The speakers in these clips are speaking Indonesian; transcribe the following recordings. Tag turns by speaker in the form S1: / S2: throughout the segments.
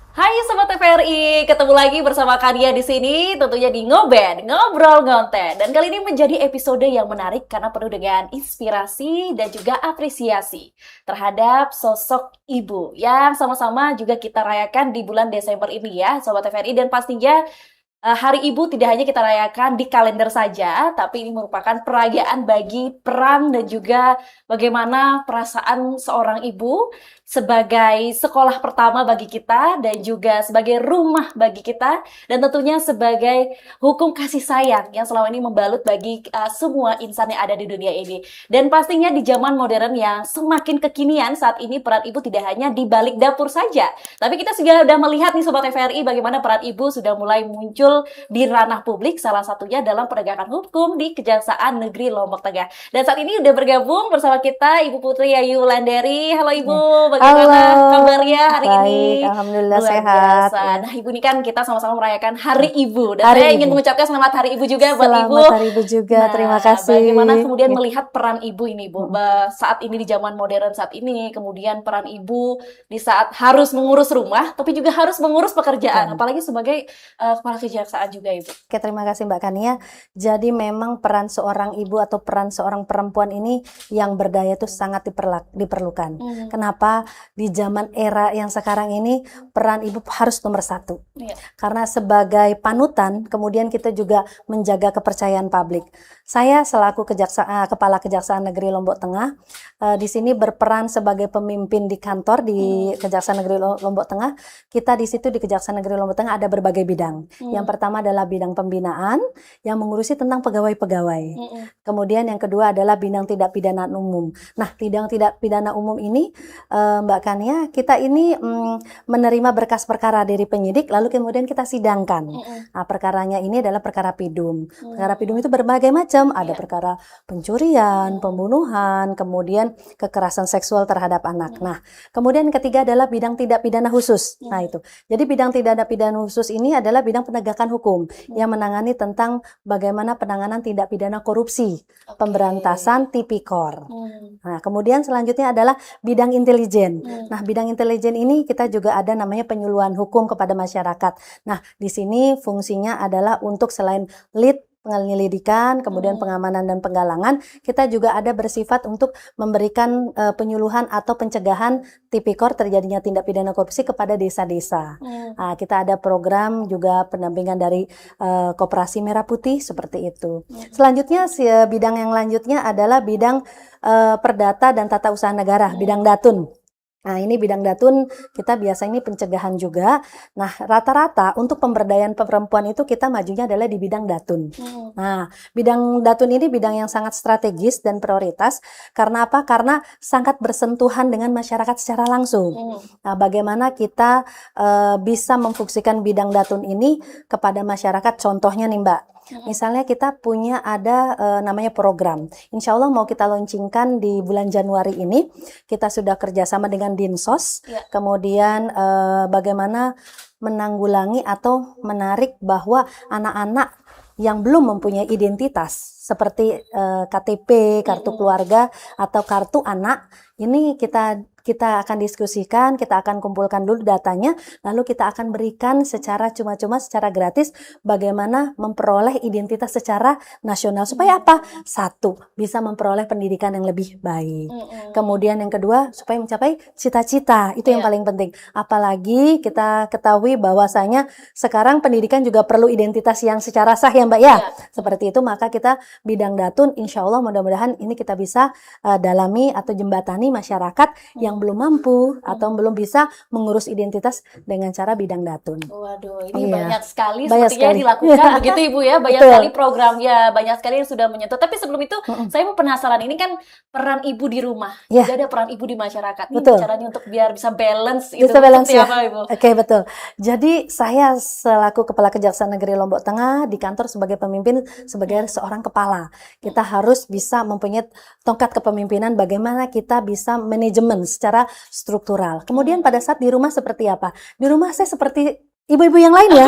S1: Hai Sobat TVRI, ketemu lagi bersama Kadia di sini, tentunya di Ngoben, Ngobrol Ngonten. Dan kali ini menjadi episode yang menarik karena penuh dengan inspirasi dan juga apresiasi terhadap sosok ibu yang sama-sama juga kita rayakan di bulan Desember ini ya, Sobat TVRI. Dan pastinya Hari Ibu tidak hanya kita rayakan di kalender saja, tapi ini merupakan perayaan bagi peran dan juga bagaimana perasaan seorang ibu sebagai sekolah pertama bagi kita dan juga sebagai rumah bagi kita dan tentunya sebagai hukum kasih sayang yang selama ini membalut bagi semua insan yang ada di dunia ini. Dan pastinya di zaman modern yang semakin kekinian saat ini peran ibu tidak hanya di balik dapur saja, tapi kita sudah melihat nih Sobat TVRI bagaimana peran ibu sudah mulai muncul di ranah publik, salah satunya dalam penegakan hukum di Kejaksaan Negeri Lombok Tengah. Dan saat ini udah bergabung bersama kita Ibu Putri Ayu Wulandari. Halo Ibu, bagaimana
S2: Halo,
S1: kabarnya hari ini?
S2: baik, alhamdulillah
S1: Luar
S2: sehat.
S1: biasa. Nah Ibu ini kan kita sama-sama merayakan Hari Ibu. Dan
S2: Hari
S1: saya ingin
S2: Ibu,
S1: mengucapkan selamat Hari Ibu juga buat Ibu.
S2: selamat Hari Ibu juga, terima
S1: Nah, bagaimana
S2: kasih.
S1: kemudian
S2: Ya.
S1: melihat peran ibu ini, Bu? Saat ini di zaman modern saat ini, kemudian peran ibu di saat harus mengurus rumah, tapi juga harus mengurus pekerjaan,
S2: Betul.
S1: apalagi sebagai kepala kejaksaan juga, Ibu.
S2: Oke, terima kasih Mbak Kania. Jadi memang peran seorang ibu atau peran seorang perempuan ini yang berdaya itu sangat diperlukan.
S1: Hmm,
S2: Kenapa? Di zaman era yang sekarang ini peran ibu harus nomor satu.
S1: iya.
S2: Karena sebagai panutan, kemudian kita juga menjaga kepercayaan publik. Saya selaku Kepala Kejaksaan Negeri Lombok Tengah, di sini berperan sebagai pemimpin di kantor di Kejaksaan Negeri Lombok Tengah. Kita di situ di Kejaksaan Negeri Lombok Tengah ada berbagai bidang. Yang pertama adalah bidang pembinaan yang mengurusi tentang pegawai-pegawai. Kemudian yang kedua adalah bidang tindak pidana umum. Nah, bidang tindak pidana umum ini, Mbak Kania, kita ini menerima berkas perkara dari penyidik, lalu kemudian kita sidangkan. Nah, perkaranya ini adalah perkara pidum. Perkara pidum itu berbagai macam. Ada perkara pencurian, pembunuhan, kemudian kekerasan seksual terhadap anak. Nah, kemudian ketiga adalah bidang tindak pidana khusus. Nah, itu. Jadi bidang tindak pidana khusus ini adalah bidang penegakan hukum yang menangani tentang bagaimana penanganan tindak pidana korupsi, pemberantasan tipikor. Nah, kemudian selanjutnya adalah bidang intelijen. Nah, bidang intelijen ini kita juga ada namanya penyuluhan hukum kepada masyarakat. Nah, di sini fungsinya adalah untuk selain lead penyelidikan, kemudian pengamanan dan penggalangan, kita juga ada bersifat untuk memberikan penyuluhan atau pencegahan tipikor terjadinya tindak pidana korupsi kepada desa-desa. Nah, kita ada program juga pendampingan dari Koperasi Merah Putih seperti itu. Selanjutnya bidang yang lanjutnya adalah bidang perdata dan tata usaha negara, bidang datun. Nah, ini bidang datun kita biasanya pencegahan juga. Nah, rata-rata untuk pemberdayaan perempuan itu kita majunya adalah di bidang datun. Nah, bidang datun ini bidang yang sangat strategis dan prioritas. Karena apa? Karena sangat bersentuhan dengan masyarakat secara langsung. Nah, bagaimana kita bisa memfungsikan bidang datun ini kepada masyarakat? Contohnya nih Mbak, misalnya kita punya ada namanya program. Insya Allah mau kita launchingkan di bulan Januari ini. Kita sudah kerjasama dengan Dinsos. Kemudian bagaimana menanggulangi atau menarik bahwa anak-anak yang belum mempunyai identitas seperti KTP, kartu keluarga atau kartu anak, ini kita akan diskusikan, kita akan kumpulkan dulu datanya, lalu kita akan berikan secara cuma-cuma, secara gratis bagaimana memperoleh identitas secara nasional. Supaya apa? Satu, bisa memperoleh pendidikan yang lebih baik. Kemudian yang kedua, supaya mencapai cita-cita. Itu yang paling penting. Apalagi kita ketahui bahwasanya sekarang pendidikan juga perlu identitas yang secara sah ya Mbak ya. Seperti itu, maka kita bidang datun, insya Allah mudah-mudahan ini kita bisa dalami atau jembatani masyarakat yang belum mampu atau belum bisa mengurus identitas dengan cara bidang datun.
S1: Waduh, ini banyak sekali
S2: Banyak
S1: sepertinya
S2: sekali.
S1: dilakukan begitu Ibu ya. Banyak
S2: Betul.
S1: sekali program ya, banyak sekali yang sudah menyentuh. Tapi sebelum itu, saya mau penasaran, ini kan peran ibu di rumah,
S2: Ya.
S1: juga ada peran ibu di masyarakat. Ini
S2: Betul.
S1: caranya untuk biar bisa balance itu
S2: Bisa balance
S1: seperti
S2: ya.
S1: apa Ibu?
S2: Oke, betul. Jadi saya selaku Kepala Kejaksaan Negeri Lombok Tengah di kantor sebagai pemimpin, sebagai seorang kepala, kita harus bisa mempunyai tongkat kepemimpinan bagaimana kita bisa manajemen secara struktural. Kemudian pada saat di rumah seperti apa? Di rumah saya seperti ibu-ibu yang lain ya.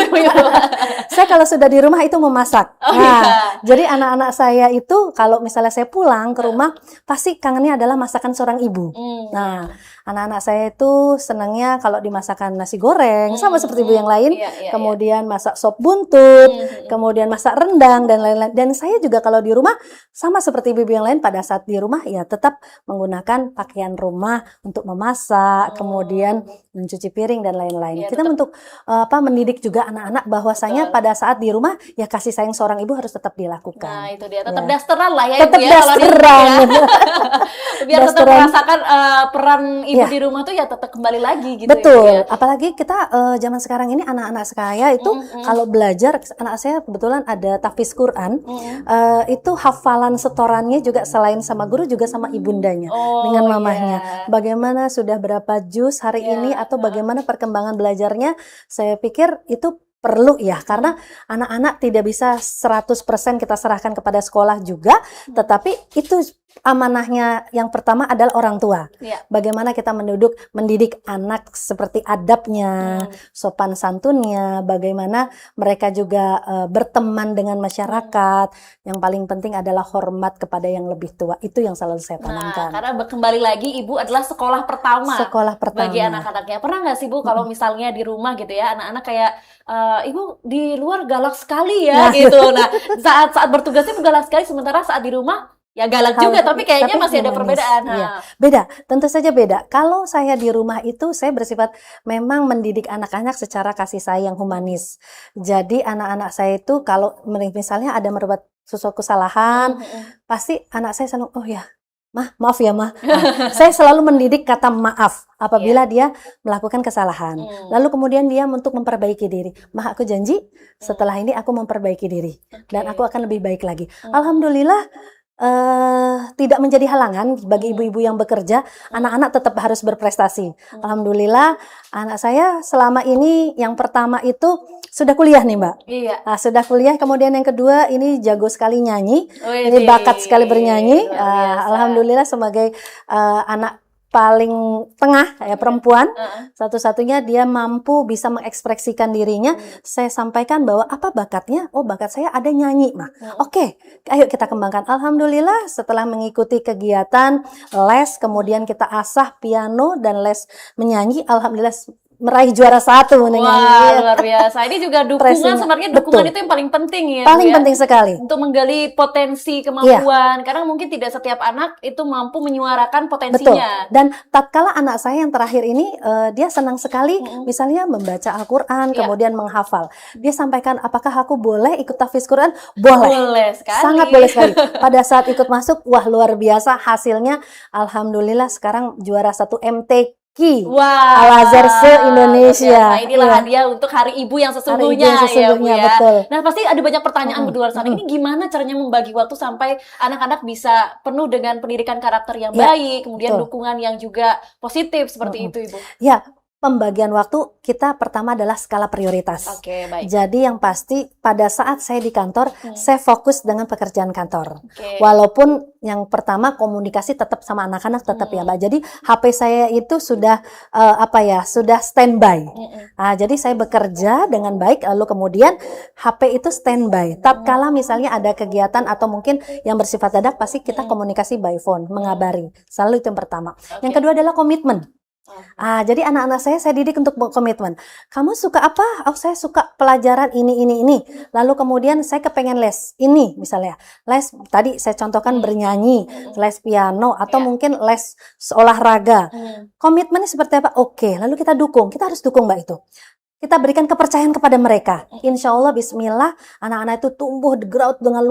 S2: Saya kalau sudah di rumah itu memasak.
S1: Oh,
S2: Nah,
S1: iya.
S2: jadi anak-anak saya itu kalau misalnya saya pulang ke rumah, pasti kangennya adalah masakan seorang ibu. Nah, anak-anak saya itu senangnya kalau dimasakan nasi goreng, sama seperti ibu yang lain.
S1: Iya.
S2: Kemudian masak sop buntut, kemudian masak rendang dan lain-lain. Dan saya juga kalau di rumah sama seperti ibu yang lain, pada saat di rumah ya tetap menggunakan pakaian rumah untuk memasak, kemudian mencuci piring dan lain-lain.
S1: Iya,
S2: Kita
S1: tetap.
S2: untuk mendidik juga anak-anak bahwasanya
S1: Betul.
S2: pada saat di rumah ya kasih sayang seorang ibu harus tetap dilakukan.
S1: Nah, itu dia. Tetap
S2: Ya.
S1: dasteran lah ya
S2: Tetap
S1: Ibu ya kalau di rumah
S2: dasteran.
S1: ya. Biar tetap
S2: Dasteran.
S1: merasakan peran ibu
S2: Iya.
S1: di rumah tuh ya tetap kembali lagi gitu
S2: Betul,
S1: ya.
S2: apalagi kita zaman sekarang ini anak-anak saya itu kalau belajar, anak saya kebetulan ada tahfiz Quran, itu hafalan setorannya juga selain sama guru juga sama ibundanya
S1: Oh,
S2: dengan mamahnya.
S1: iya.
S2: Bagaimana sudah berapa juz hari
S1: Iya,
S2: ini atau bagaimana perkembangan belajarnya, saya pikir itu perlu ya, karena anak-anak tidak bisa 100% kita serahkan kepada sekolah juga, tetapi itu amanahnya yang pertama adalah orang tua.
S1: Iya.
S2: Bagaimana kita mendidik anak seperti adabnya, sopan santunnya, bagaimana mereka juga berteman dengan masyarakat. Yang paling penting adalah hormat kepada yang lebih tua. Itu yang selalu saya
S1: Nah,
S2: tanamkan.
S1: karena kembali lagi ibu adalah sekolah pertama
S2: Sekolah pertama.
S1: bagi anak-anaknya. Pernah nggak sih Bu kalau misalnya di rumah gitu ya, anak-anak kayak ibu di luar galak sekali ya
S2: Nah.
S1: gitu. Nah, saat bertugasnya galak sekali, sementara saat di rumah ya galak juga, tapi kayaknya masih ada
S2: humanis.
S1: perbedaan.
S2: Iya.
S1: Nah,
S2: Beda, tentu saja beda. Kalau saya di rumah itu saya bersifat memang mendidik anak-anak secara kasih sayang humanis. Jadi anak-anak saya itu kalau misalnya ada berbuat sesuatu kesalahan, pasti anak saya selalu, oh ya, Mah, maaf ya Mah. Nah, saya selalu mendidik kata maaf apabila dia melakukan kesalahan. Lalu kemudian dia untuk memperbaiki diri. Mah, aku janji setelah ini aku memperbaiki diri dan aku akan lebih baik lagi. Alhamdulillah tidak menjadi halangan bagi ibu-ibu yang bekerja. Anak-anak tetap harus berprestasi. Alhamdulillah anak saya selama ini yang pertama itu sudah kuliah nih Mbak.
S1: iya.
S2: Nah, sudah kuliah, kemudian yang kedua ini jago sekali nyanyi,
S1: Wih,
S2: ini bakat sekali bernyanyi.
S1: luar biasa.
S2: Alhamdulillah sebagai anak paling tengah ya perempuan, satu-satunya dia mampu bisa mengekspresikan dirinya. Saya sampaikan bahwa apa bakatnya? Oh, bakat saya ada nyanyi Mah. Oke, ayo kita kembangkan. Alhamdulillah setelah mengikuti kegiatan les, kemudian kita asah piano dan les menyanyi, alhamdulillah meraih juara 1 dengan
S1: Wah, luar biasa. Ini juga dukungan,
S2: Tracing.
S1: sebenarnya dukungan
S2: Betul.
S1: itu yang paling penting ya.
S2: paling
S1: Bu, ya.
S2: penting sekali.
S1: Untuk menggali potensi kemampuan, karena mungkin tidak setiap anak itu mampu menyuarakan
S2: Betul.
S1: potensinya.
S2: Dan tatkala anak saya yang terakhir ini dia senang sekali misalnya membaca Al-Qur'an, kemudian menghafal. Dia sampaikan, "Apakah aku boleh ikut tahfiz Quran?" Boleh.
S1: Boleh sekali.
S2: Sangat boleh sekali. Pada saat ikut masuk, wah luar biasa hasilnya. Alhamdulillah sekarang juara 1 MTQ
S1: Wah,
S2: Al-Azhar se-Indonesia.
S1: Nah, inilah
S2: Iya.
S1: hadiah untuk Hari Ibu yang
S2: Hari
S1: sesungguhnya,
S2: Ibu yang sesungguhnya,
S1: ya, Bu, ya.
S2: betul.
S1: Nah, pasti ada banyak pertanyaan di luar sana. Ini gimana caranya membagi waktu sampai anak-anak bisa penuh dengan pendidikan karakter yang
S2: Ya,
S1: baik, kemudian
S2: betul.
S1: dukungan yang juga positif seperti itu, Ibu.
S2: Ya, pembagian waktu kita pertama adalah skala prioritas.
S1: Oke, baik.
S2: Jadi yang pasti pada saat saya di kantor, saya fokus dengan pekerjaan kantor.
S1: Oke.
S2: Walaupun yang pertama komunikasi tetap sama anak-anak tetap ya Mbak. Jadi HP saya itu sudah sudah standby. Jadi saya bekerja dengan baik, lalu kemudian HP itu standby. Tatkala misalnya ada kegiatan atau mungkin yang bersifat dadak, pasti kita komunikasi by phone, mengabari. Selalu itu yang pertama. Yang kedua adalah komitmen. Jadi anak-anak saya didik untuk komitmen. Kamu suka apa? Oh, saya suka pelajaran ini. Lalu kemudian saya kepengen les ini misalnya. Les tadi saya contohkan bernyanyi, les piano atau mungkin les olahraga. Komitmennya seperti apa? Oke, lalu kita dukung. Kita harus dukung Mbak itu. Kita berikan kepercayaan kepada mereka. Insya Allah, Bismillah, anak-anak itu tumbuh growth dengan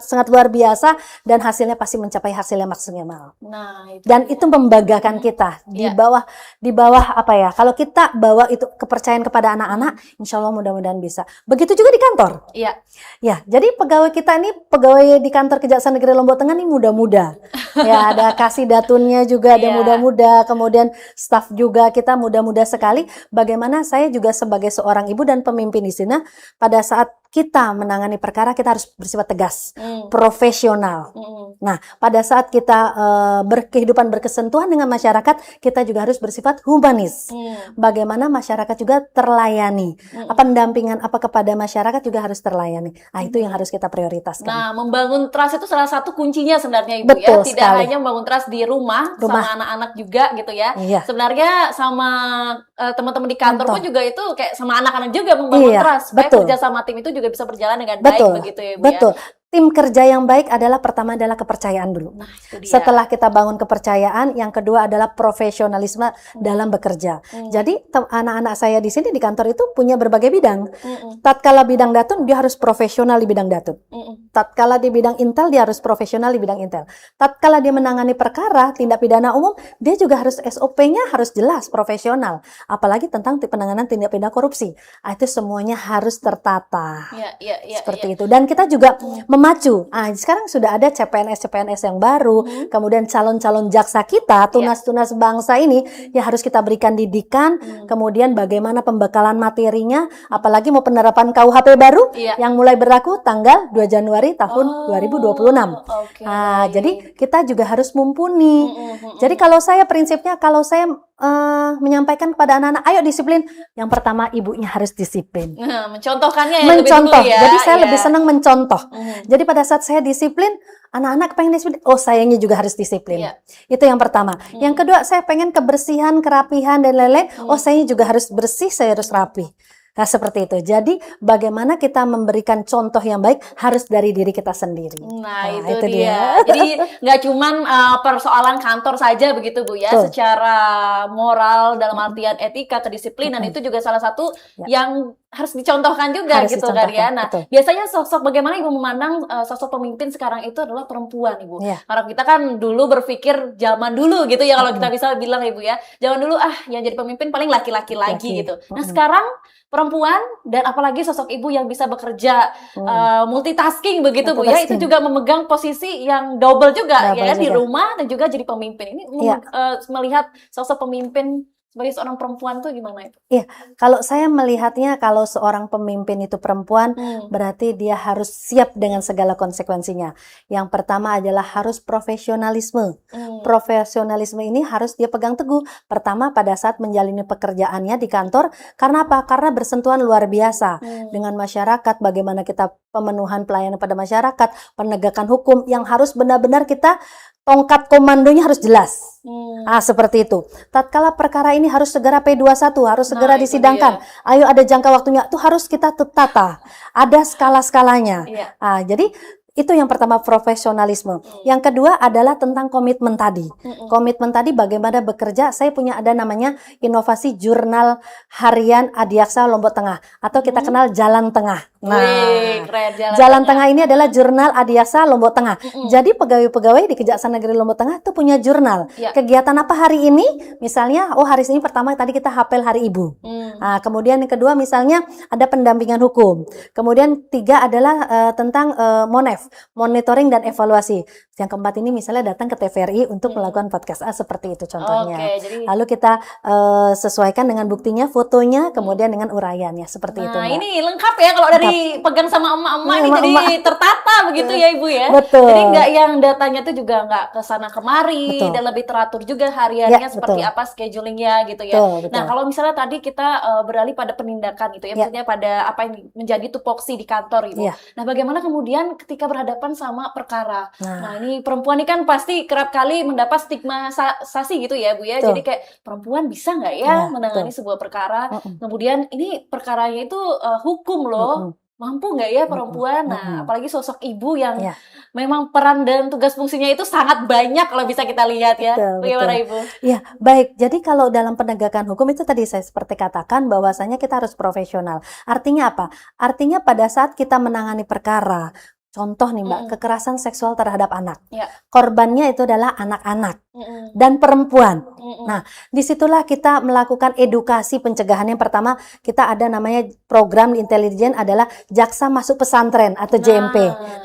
S2: sangat luar biasa dan hasilnya pasti mencapai hasil yang maksimal.
S1: Nah, itu.
S2: Dan itu membanggakan kita di bawah apa ya? Kalau kita bawa itu kepercayaan kepada anak-anak, insya Allah mudah-mudahan bisa. Begitu juga di kantor.
S1: Iya.
S2: Ya, jadi pegawai kita ini pegawai di kantor Kejaksaan Negeri Lombok Tengah ini muda-muda. Ya, ada kasih datunnya juga ada
S1: Iya.
S2: muda-muda, kemudian staf juga kita muda-muda sekali. Bagaimana saya juga sebagai seorang ibu dan pemimpin di sini, pada saat kita menangani perkara kita harus bersifat tegas, profesional. Nah, pada saat kita berkehidupan berkesentuhan dengan masyarakat, kita juga harus bersifat humanis. Bagaimana masyarakat juga terlayani. Pendampingan apa kepada masyarakat juga harus terlayani. Nah, itu yang harus kita prioritaskan.
S1: Nah, membangun trust itu salah satu kuncinya sebenarnya Ibu.
S2: Betul
S1: ya. Tidak
S2: sekali.
S1: hanya membangun trust di rumah sama anak-anak juga gitu ya.
S2: Iya.
S1: Sebenarnya sama teman-teman di kantor pun juga itu kayak sama anak-anak juga membangun trust. Supaya
S2: betul.
S1: kerja sama tim itu juga bisa berjalan dengan baik begitu ya Ibu.
S2: Betul. Tim kerja yang baik adalah pertama adalah kepercayaan dulu.
S1: Nah, itu dia.
S2: Setelah kita bangun kepercayaan, yang kedua adalah profesionalisme dalam bekerja. Jadi anak-anak saya di sini di kantor itu punya berbagai bidang. Tatkala bidang datun dia harus profesional di bidang datun. Tatkala di bidang intel dia harus profesional di bidang intel. Tatkala dia menangani perkara tindak pidana umum, dia juga harus SOP-nya harus jelas, profesional. Apalagi tentang penanganan tindak pidana korupsi. Itu semuanya harus tertata. Seperti itu. Dan kita juga memacu. Sekarang sudah ada CPNS yang baru, kemudian calon-calon jaksa kita, tunas-tunas bangsa ini ya harus kita berikan didikan, kemudian bagaimana pembekalan materinya, apalagi mau penerapan KUHP baru yang mulai berlaku tanggal 2 Januari tahun 2026. Jadi kita juga harus mumpuni. Jadi kalau saya prinsipnya, kalau saya menyampaikan kepada anak-anak, ayo disiplin. Yang pertama ibunya harus disiplin.
S1: Mencontohkannya ya.
S2: Mencontoh.
S1: Lebih dulu ya.
S2: Jadi saya lebih senang mencontoh. Jadi pada saat saya disiplin, anak-anak pengen disiplin. Sayangnya juga harus disiplin. Itu yang pertama. Yang kedua, saya pengen kebersihan, kerapihan dan lain-lain. Sayanya juga harus bersih, saya harus rapi. Nah, seperti itu. Jadi, bagaimana kita memberikan contoh yang baik harus dari diri kita sendiri.
S1: Nah, itu dia. Jadi, nggak cuman persoalan kantor saja begitu, Bu, ya.
S2: Betul.
S1: Secara moral, dalam artian etika, kedisiplinan, itu juga salah satu yang harus dicontohkan juga
S2: harus
S1: gitu kan ya. Nah,
S2: betul.
S1: biasanya bagaimana Ibu memandang sosok pemimpin sekarang itu adalah perempuan, Ibu. Karena kita kan dulu berpikir zaman dulu gitu ya, kalau kita bisa bilang Ibu ya. Zaman dulu yang jadi pemimpin paling laki-laki lagi gitu. Nah, sekarang perempuan dan apalagi sosok ibu yang bisa bekerja multitasking begitu Bu ya, itu juga memegang posisi yang double juga ya di rumah dan juga jadi pemimpin. Ini melihat sosok pemimpin sebagai seorang perempuan tuh gimana itu?
S2: Iya, kalau saya melihatnya kalau seorang pemimpin itu perempuan, berarti dia harus siap dengan segala konsekuensinya. Yang pertama adalah harus profesionalisme. Profesionalisme ini harus dia pegang teguh. Pertama pada saat menjalani pekerjaannya di kantor, karena apa? Karena bersentuhan luar biasa dengan masyarakat, bagaimana kita pemenuhan pelayanan pada masyarakat, penegakan hukum yang harus benar-benar kita tongkat komandonya harus jelas. Seperti itu. Tatkala perkara ini harus segera P21, harus segera disidangkan. Ayo ada jangka waktunya, itu harus kita tata. Ada skala-skalanya. Jadi itu yang pertama, profesionalisme. Yang kedua adalah tentang komitmen tadi. Komitmen tadi bagaimana bekerja. Saya punya ada namanya inovasi jurnal harian Adiaksa Lombok Tengah, atau kita kenal Jalan Tengah. Nah, Jalan Tengah ini adalah jurnal Adiaksa Lombok Tengah. Jadi pegawai-pegawai di Kejaksaan Negeri Lombok Tengah itu punya jurnal. Kegiatan apa hari ini? Misalnya, hari ini pertama tadi kita hafal Hari Ibu. Kemudian yang kedua misalnya ada pendampingan hukum. Kemudian 3 adalah tentang MONEF, monitoring dan evaluasi. Yang keempat ini misalnya datang ke TVRI untuk melakukan podcast seperti itu contohnya. Lalu kita sesuaikan dengan buktinya, fotonya, kemudian dengan uraiannya seperti itu.
S1: Nah, ini lengkap ya kalau dari pegang sama emak-emak ini jadi tertata begitu ya Ibu ya.
S2: Betul.
S1: Jadi nggak yang datanya tuh juga nggak kesana kemari dan lebih teratur juga hariannya seperti apa schedulingnya gitu ya. Nah, kalau misalnya tadi kita beralih pada penindakan gitu ya, maksudnya pada apa yang menjadi tupoksi di kantor Ibu. Nah, bagaimana kemudian ketika berhadapan sama perkara? Nah, ini perempuan ini kan pasti kerap kali mendapat stigmatisasi gitu ya Bu ya. Jadi kayak perempuan bisa nggak ya menangani sebuah perkara? Kemudian ini perkaranya itu hukum loh. Mampu nggak ya perempuan? Nah, apalagi sosok ibu yang memang peran dan tugas fungsinya itu sangat banyak kalau bisa kita lihat ya. Bagaimana Ibu?
S2: Iya, baik. Jadi kalau dalam penegakan hukum itu tadi saya seperti katakan bahwasanya kita harus profesional. Artinya apa? Artinya pada saat kita menangani perkara, Contoh nih Mbak, kekerasan seksual terhadap anak.
S1: Ya.
S2: Korbannya itu adalah anak-anak
S1: Mm-mm.
S2: dan perempuan.
S1: Mm-mm.
S2: Nah, disitulah kita melakukan edukasi pencegahan. Yang pertama, kita ada namanya program intelijen adalah Jaksa Masuk Pesantren atau JMP.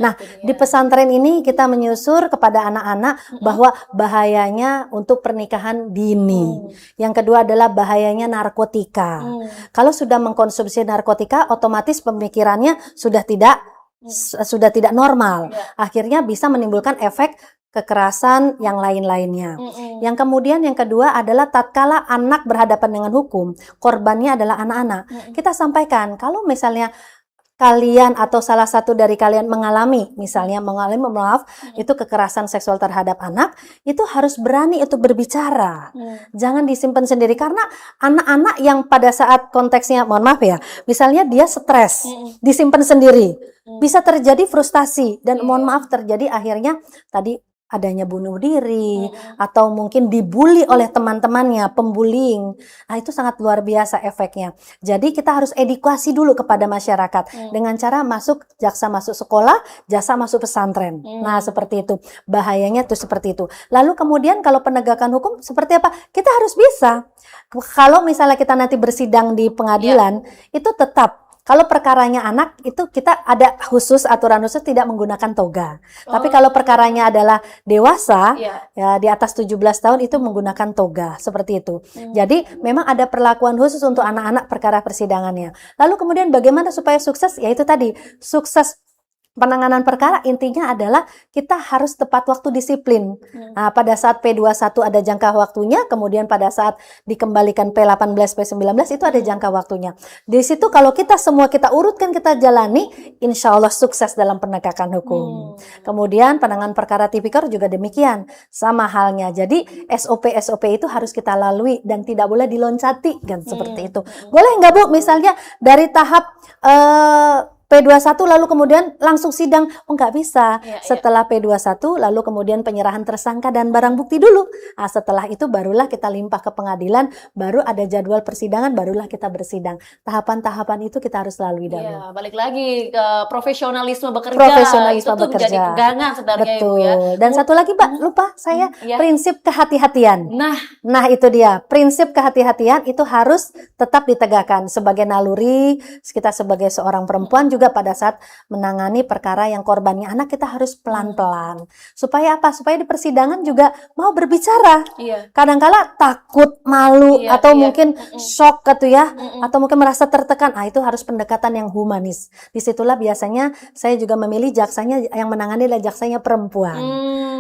S2: Nah,
S1: itu
S2: di
S1: dia.
S2: pesantren ini kita menyusur kepada anak-anak bahwa bahayanya untuk pernikahan dini. Yang kedua adalah bahayanya narkotika. Kalau sudah mengkonsumsi narkotika, otomatis pemikirannya sudah tidak normal.
S1: Ya.
S2: Akhirnya bisa menimbulkan efek kekerasan yang lain-lainnya. Yang kemudian yang kedua adalah tatkala anak berhadapan dengan hukum, korbannya adalah anak-anak. Kita sampaikan kalau misalnya kalian atau salah satu dari kalian mengalami itu kekerasan seksual terhadap anak, itu harus berani untuk berbicara. Jangan disimpan sendiri, karena anak-anak yang pada saat konteksnya, mohon maaf ya, misalnya dia stres, disimpan sendiri, bisa terjadi frustasi dan mohon maaf terjadi akhirnya tadi adanya bunuh diri atau mungkin dibully oleh teman-temannya, pembullying. Nah, itu sangat luar biasa efeknya. Jadi kita harus edukasi dulu kepada masyarakat dengan cara jaksa masuk sekolah, jasa masuk pesantren. Nah, seperti itu. Bahayanya tuh seperti itu. Lalu kemudian kalau penegakan hukum seperti apa? Kita harus bisa. Kalau misalnya kita nanti bersidang di pengadilan, itu tetap kalau perkaranya anak, itu kita ada aturan khusus tidak menggunakan toga. Tapi kalau perkaranya adalah dewasa, ya di atas 17 tahun itu menggunakan toga, seperti itu. Jadi memang ada perlakuan khusus untuk anak-anak perkara persidangannya. Lalu kemudian bagaimana supaya sukses? Ya itu tadi, sukses penanganan perkara intinya adalah kita harus tepat waktu, disiplin. Nah, pada saat P21 ada jangka waktunya, kemudian pada saat dikembalikan P18, P19 itu ada jangka waktunya. Di situ kalau kita urutkan, kita jalani, insya Allah sukses dalam penegakan hukum. Kemudian penanganan perkara tipikor juga demikian, sama halnya. Jadi SOP itu harus kita lalui dan tidak boleh diloncati, kan seperti itu. Boleh nggak Bu, misalnya dari tahap P21 lalu kemudian langsung sidang? Oh, nggak bisa. Setelah P21 lalu kemudian penyerahan tersangka dan barang bukti dulu. Nah, setelah itu barulah kita limpah ke pengadilan, baru ada jadwal persidangan, barulah kita bersidang. Tahapan-tahapan itu kita harus lalui dulu.
S1: Ya, balik lagi ke profesionalisme bekerja. Itu tuh menjadi pegangan sebenarnya.
S2: Betul.
S1: Ibu, ya.
S2: Dan satu lagi Mbak, lupa saya, prinsip kehati-hatian. Nah, itu dia. Prinsip kehati-hatian itu harus tetap ditegakkan sebagai naluri. Kita sebagai seorang perempuan juga pada saat menangani perkara yang korbannya anak, kita harus pelan-pelan. Supaya apa? Supaya di persidangan juga mau berbicara. Kadang-kala takut, malu, atau mungkin shock gitu ya, atau mungkin merasa tertekan. Ah, itu harus pendekatan yang humanis. Disitulah biasanya saya juga memilih jaksanya yang menangani adalah jaksanya perempuan.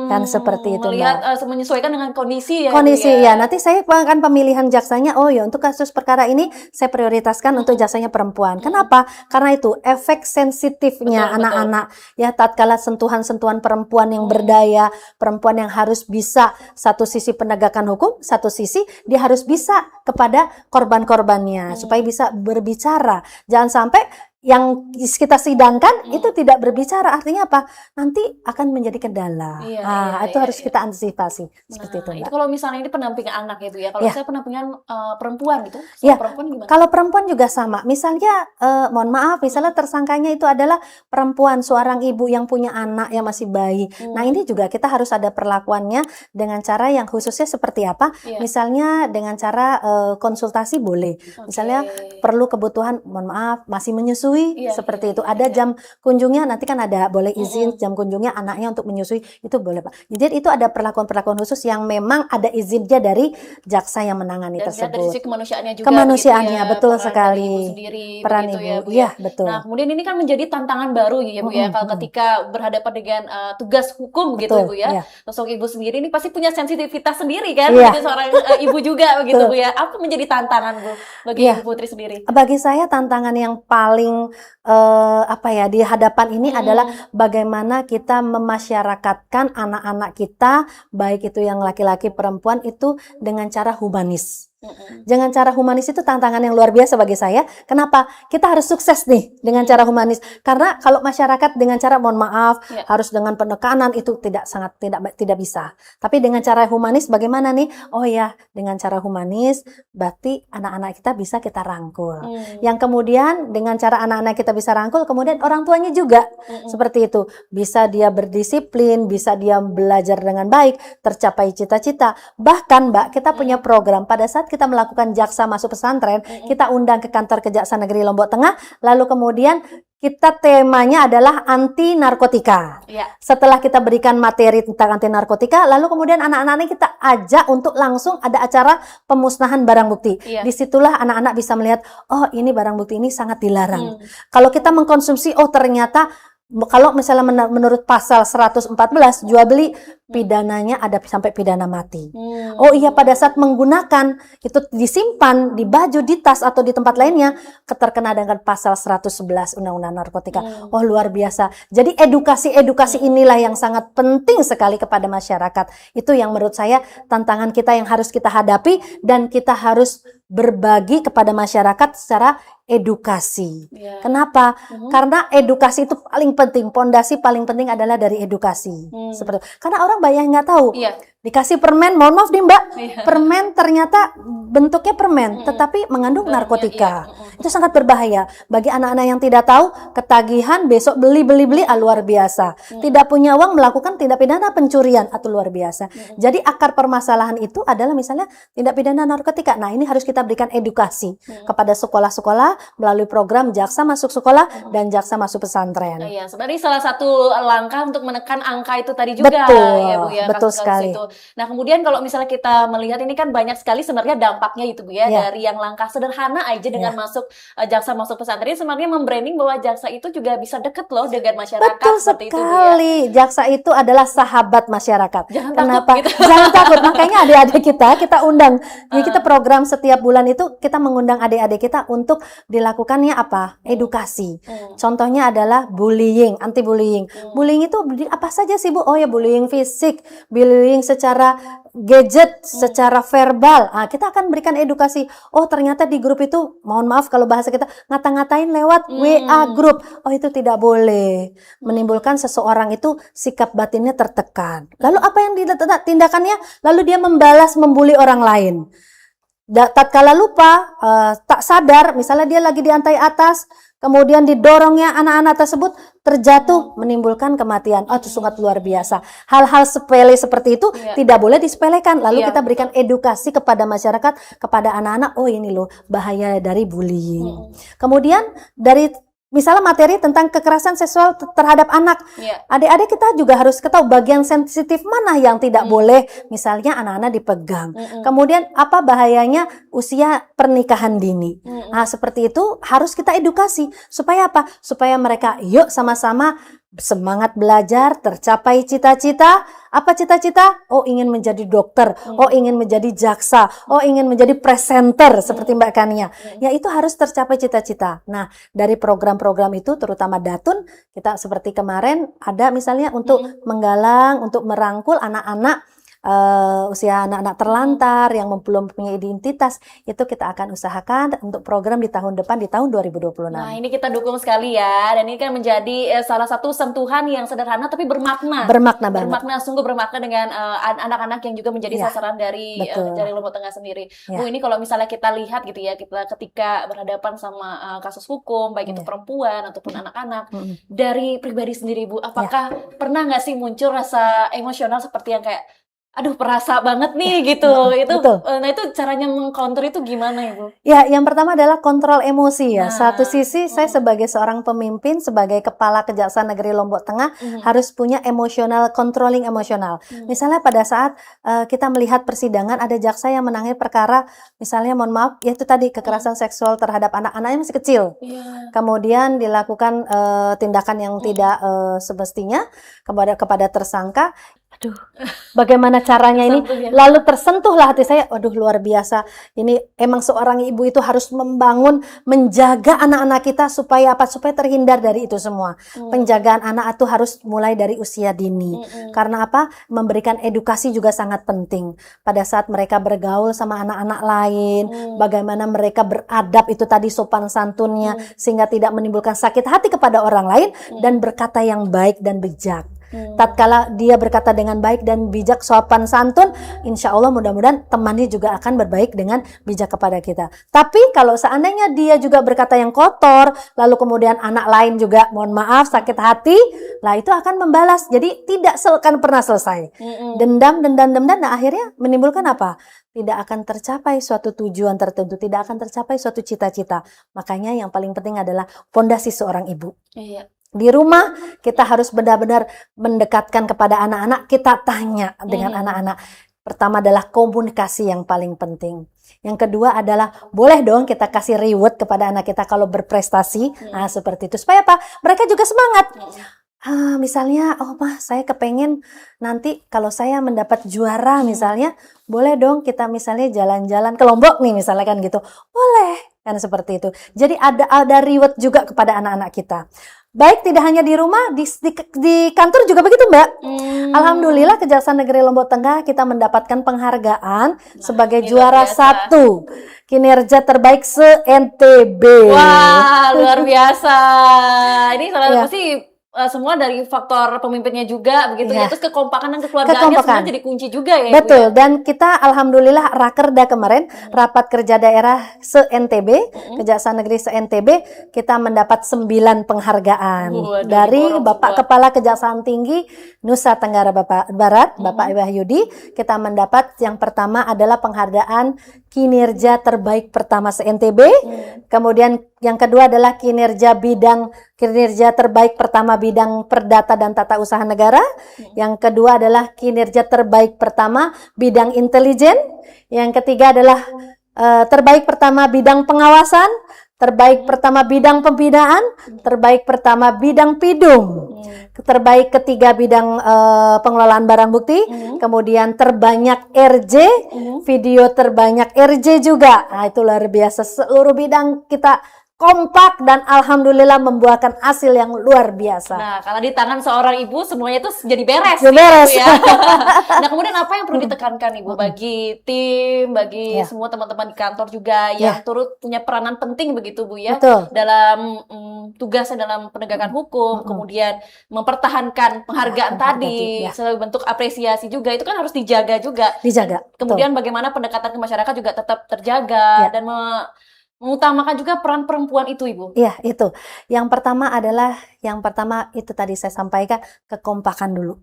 S2: Kan seperti itu Mbak.
S1: Menyesuaikan dengan kondisi ya.
S2: Ya. Nanti saya akan pemilihan jaksanya, untuk kasus perkara ini saya prioritaskan untuk jaksanya perempuan. Kenapa? Karena itu efek sensitifnya anak-anak. Ya, tatkala sentuhan-sentuhan perempuan yang berdaya, perempuan yang harus bisa satu sisi penegakan hukum, satu sisi dia harus bisa kepada korban-korbannya supaya bisa berbicara. Jangan sampai yang kita sidangkan itu tidak berbicara, artinya apa? Nanti akan menjadi kendala. Itu harus kita antisipasi seperti itu, Mbak.
S1: Itu kalau misalnya ini pendampingan anak itu ya. Kalau saya pendampingan perempuan gitu, perempuan gimana?
S2: Kalau perempuan juga sama. Misalnya, mohon maaf, misalnya tersangkanya itu adalah perempuan, seorang ibu yang punya anak yang masih bayi. Nah, ini juga kita harus ada perlakuannya dengan cara yang khususnya seperti apa? Misalnya dengan cara konsultasi boleh. Misalnya perlu kebutuhan, mohon maaf, masih menyusui. Seperti itu. Ada jam kunjungnya, nanti kan ada boleh izin jam kunjungnya anaknya untuk menyusui, itu boleh Pak. Jadi itu ada perlakuan-perlakuan khusus yang memang ada izinnya dari jaksa yang menangani tersebut.
S1: Dan dari sisi kemanusiaannya juga.
S2: Kemanusiaannya, betul sekali.
S1: Peran ibu
S2: ya,
S1: Bu, ya.
S2: Betul.
S1: Nah, kemudian ini kan menjadi tantangan baru ya Bu ya, kalau ketika berhadapan dengan tugas hukum gitu Bu ya. Sosok ibu sendiri ini pasti punya sensitivitas sendiri kan, sebagai seorang ibu juga begitu Bu ya. Apa menjadi tantangan Bu bagi Ibu Putri sendiri?
S2: Bagi saya tantangan yang paling di hadapan ini adalah bagaimana kita memasyarakatkan anak-anak kita, baik itu yang laki-laki perempuan, itu dengan cara humanis. Dengan cara humanis itu tantangan yang luar biasa bagi saya. Kenapa? Kita harus sukses nih dengan cara humanis. Karena kalau masyarakat dengan cara mohon maaf, harus dengan penekanan itu tidak bisa. Tapi dengan cara humanis bagaimana nih? Oh ya, dengan cara humanis berarti anak-anak kita bisa kita rangkul. Yang kemudian dengan cara anak-anak kita bisa rangkul, kemudian orang tuanya juga seperti itu. Bisa dia berdisiplin, bisa dia belajar dengan baik, tercapai cita-cita. Bahkan Mbak, kita punya program pada saat kita melakukan jaksa masuk pesantren, kita undang ke kantor Kejaksaan Negeri Lombok Tengah, lalu kemudian kita temanya adalah anti narkotika. Setelah kita berikan materi tentang anti narkotika, lalu kemudian anak-anak kita ajak untuk langsung ada acara pemusnahan barang bukti. Disitulah anak-anak bisa melihat, oh ini barang bukti ini sangat dilarang. Kalau kita mengkonsumsi, oh ternyata kalau misalnya menurut pasal 114 jual beli, pidananya ada sampai pidana mati. Oh iya, pada saat menggunakan itu disimpan di baju, di tas atau di tempat lainnya, terkena dengan pasal 111 Undang-Undang Narkotika. Oh luar biasa. Jadi edukasi inilah yang sangat penting sekali kepada masyarakat. Itu yang menurut saya tantangan kita yang harus kita hadapi, dan kita harus berbagi kepada masyarakat secara edukasi. Kenapa? Karena edukasi itu paling penting. Pondasi paling penting adalah dari edukasi. Seperti itu. Karena orang banyak nggak tahu. Dikasih permen, mohon maaf nih Mbak, permen ternyata bentuknya permen, tetapi mengandung narkotika. Itu sangat berbahaya. Bagi anak-anak yang tidak tahu, ketagihan besok beli, luar biasa. Tidak punya uang melakukan tindak pidana pencurian, atau luar biasa. Jadi akar permasalahan itu adalah misalnya tindak pidana narkotika. Nah ini harus kita berikan edukasi kepada sekolah-sekolah melalui program Jaksa Masuk Sekolah dan Jaksa Masuk Pesantren.
S1: Iya, sebenarnya salah satu langkah untuk menekan angka itu tadi juga.
S2: Betul,
S1: ya Bu ya.
S2: betul sekali.
S1: Itu. Nah kemudian kalau misalnya kita melihat ini kan banyak sekali sebenarnya dampaknya itu Bu ya, dari yang langkah sederhana aja dengan masuk Jaksa Masuk Pesantren, sebenarnya membranding bahwa Jaksa itu juga bisa deket loh dengan masyarakat.
S2: Betul
S1: seperti
S2: sekali.
S1: Itu, Bu ya.
S2: Jaksa itu adalah sahabat masyarakat.
S1: Jangan
S2: Kenapa?
S1: takut gitu.
S2: Jangan takut. Makanya adik-adik kita undang. Jadi kita program setiap bulan itu kita mengundang adik-adik kita untuk dilakukannya apa? Edukasi. Contohnya adalah bullying, anti bullying. Bullying itu apa saja sih Bu? Oh ya, bullying fisik, bullying secara gadget, secara verbal. Kita akan berikan edukasi. Oh ternyata di grup itu, mohon maaf kalau bahasa kita ngata-ngatain lewat WA grup. Oh itu tidak boleh. Menimbulkan seseorang itu sikap batinnya tertekan. Lalu apa yang tindakannya? Lalu dia membalas membuli orang lain. Tatkala lupa, tak sadar, misalnya dia lagi di lantai atas, kemudian didorongnya anak-anak tersebut terjatuh, menimbulkan kematian. Oh, itu sangat luar biasa. Hal-hal sepele seperti itu tidak boleh disepelekan. Lalu kita berikan edukasi kepada masyarakat, kepada anak-anak. Oh ini loh bahaya dari bullying. Kemudian dari misalnya materi tentang kekerasan seksual terhadap anak. Adik-adik kita juga harus ketahui bagian sensitif mana yang tidak boleh. Misalnya anak-anak dipegang. Kemudian apa bahayanya usia pernikahan dini. Nah seperti itu harus kita edukasi. Supaya apa? Supaya mereka yuk sama-sama semangat belajar, tercapai cita-cita. Apa cita-cita? Oh ingin menjadi dokter, oh ingin menjadi jaksa, oh ingin menjadi presenter seperti Mbak Kania. Ya itu harus tercapai cita-cita. Nah dari program-program itu terutama Datun, kita seperti kemarin ada misalnya untuk menggalang, untuk merangkul anak-anak usia anak-anak terlantar yang belum punya identitas, itu kita akan usahakan untuk program di tahun depan, di tahun 2026.
S1: Nah ini kita dukung sekali ya, dan ini kan menjadi salah satu sentuhan yang sederhana tapi bermakna.
S2: Bermakna banget.
S1: Bermakna, sungguh bermakna dengan anak-anak yang juga menjadi sasaran dari Lombok Tengah sendiri. Bu, ini kalau misalnya kita lihat gitu ya, kita ketika berhadapan sama kasus hukum, baik itu perempuan ataupun anak-anak, dari pribadi sendiri Bu, apakah pernah nggak sih muncul rasa emosional seperti yang kayak aduh perasa banget nih gitu. Nah itu caranya mengcounter itu gimana Ibu?
S2: Ya, yang pertama adalah kontrol emosi ya. Satu sisi saya sebagai seorang pemimpin, sebagai kepala Kejaksaan Negeri Lombok Tengah harus punya emosional, controlling emosional. Misalnya pada saat kita melihat persidangan ada jaksa yang menangani perkara, misalnya mohon maaf, ya itu tadi kekerasan seksual terhadap anak-anaknya masih kecil. Kemudian dilakukan tindakan yang tidak semestinya kepada tersangka. Aduh, bagaimana caranya ini?
S1: Tersentuh ya.
S2: Lalu tersentuhlah hati saya. Waduh, luar biasa. Ini emang seorang ibu itu harus membangun, menjaga anak-anak kita supaya apa? Supaya terhindar dari itu semua. Penjagaan anak itu harus mulai dari usia dini. Karena apa? Memberikan edukasi juga sangat penting. Pada saat mereka bergaul sama anak-anak lain, bagaimana mereka beradab itu tadi sopan santunnya, sehingga tidak menimbulkan sakit hati kepada orang lain, dan berkata yang baik dan bijak. Tatkala dia berkata dengan baik dan bijak, sopan santun, insya Allah mudah-mudahan temannya juga akan berbaik dengan bijak kepada kita. Tapi kalau seandainya dia juga berkata yang kotor, lalu kemudian anak lain juga mohon maaf sakit hati, lah itu akan membalas. Jadi tidak akan pernah selesai. Dendam, nah akhirnya menimbulkan apa? Tidak akan tercapai suatu tujuan tertentu, tidak akan tercapai suatu cita-cita. Makanya yang paling penting adalah fondasi seorang ibu.
S1: Iya.
S2: Di rumah kita harus benar-benar mendekatkan kepada anak-anak, kita tanya dengan anak-anak. Pertama adalah komunikasi yang paling penting. Yang kedua adalah boleh dong kita kasih reward kepada anak kita kalau berprestasi. Nah, seperti itu. Supaya apa? Mereka juga semangat. Misalnya, oh mah saya kepengen nanti kalau saya mendapat juara misalnya, boleh dong kita misalnya jalan-jalan ke Lombok nih misalnya kan gitu. Boleh, kan seperti itu. Jadi ada reward juga kepada anak-anak kita. Baik tidak hanya di rumah, di kantor juga begitu Mbak. Alhamdulillah Kejaksaan Negeri Lombok Tengah kita mendapatkan penghargaan sebagai juara 1 kinerja terbaik se-NTB.
S1: Wah, luar biasa. Ini salah satu sih semua dari faktor pemimpinnya juga begitu ya. Terus kekompakan dan kekeluargaannya semua jadi kunci juga ya.
S2: Betul. Dan kita alhamdulillah Rakerda kemarin rapat kerja daerah se-NTB, Kejaksaan Negeri se-NTB, kita mendapat 9 penghargaan dari Bapak Kepala Kejaksaan Tinggi Nusa Tenggara Barat, Bapak Wahyudi. Kita mendapat yang pertama adalah penghargaan kinerja terbaik pertama se-NTB. Kemudian yang kedua adalah kinerja terbaik pertama bidang perdata dan tata usaha negara. Yang kedua adalah kinerja terbaik pertama bidang intelijen. Yang ketiga adalah terbaik pertama bidang pengawasan, terbaik pertama bidang pembinaan, terbaik pertama bidang pidum, terbaik ketiga bidang pengelolaan barang bukti, kemudian terbanyak RJ, video terbanyak RJ juga. Nah, itu luar biasa, seluruh bidang kita kompak dan alhamdulillah membuahkan hasil yang luar biasa.
S1: Nah, kalau di tangan seorang ibu semuanya itu jadi beres.
S2: Beres.
S1: Gitu ya. Nah, kemudian apa yang perlu ditekankan Ibu bagi tim, bagi semua teman-teman di kantor juga yang turut punya peranan penting begitu Bu ya.
S2: Betul.
S1: Dalam tugasnya dalam penegakan hukum, kemudian mempertahankan penghargaan tadi sebagai bentuk apresiasi juga itu kan harus dijaga juga.
S2: Dijaga.
S1: Kemudian bagaimana pendekatan ke masyarakat juga tetap terjaga dan mengutamakan juga peran perempuan itu, Ibu.
S2: Iya, itu. Yang pertama itu tadi saya sampaikan, kekompakan dulu.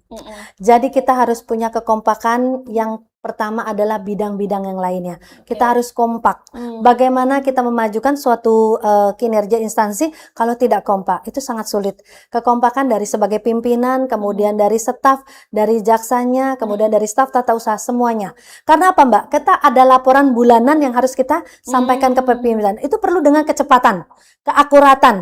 S2: Jadi kita harus punya kekompakan. Yang pertama adalah bidang-bidang yang lainnya. Kita harus kompak. Bagaimana kita memajukan suatu kinerja instansi kalau tidak kompak? Itu sangat sulit. Kekompakan dari sebagai pimpinan, kemudian dari staf, dari jaksanya, kemudian dari staf tata usaha semuanya. Karena apa Mbak? Kita ada laporan bulanan yang harus kita sampaikan ke pimpinan. Itu perlu dengan kecepatan, keakuratan.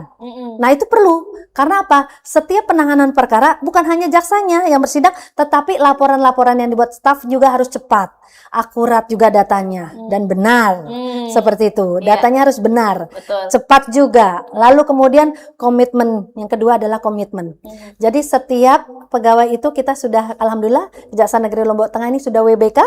S2: Nah itu perlu. Karena apa? Setiap penanganan perkara bukan hanya jaksanya yang bersidang, tetapi laporan-laporan yang dibuat staf juga harus cepat, akurat juga datanya dan benar. Seperti itu. Datanya harus benar.
S1: Betul.
S2: Cepat juga. Lalu kemudian komitmen. Yang kedua adalah komitmen. Jadi setiap pegawai itu kita sudah alhamdulillah Kejaksaan Negeri Lombok Tengah ini sudah WBK.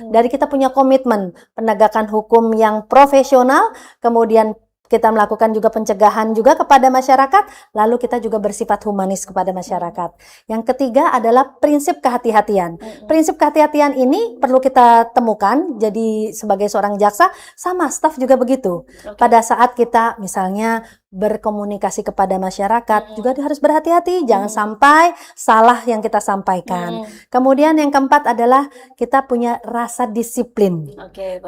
S2: Dari kita punya komitmen penegakan hukum yang profesional, kemudian kita melakukan juga pencegahan juga kepada masyarakat, lalu kita juga bersifat humanis kepada masyarakat. Yang ketiga adalah prinsip kehati-hatian. Prinsip kehati-hatian ini perlu kita temukan, jadi sebagai seorang jaksa, sama staf juga begitu. Pada saat kita misalnya berkomunikasi kepada masyarakat, juga harus berhati-hati, jangan sampai salah yang kita sampaikan. Kemudian yang keempat adalah kita punya rasa disiplin.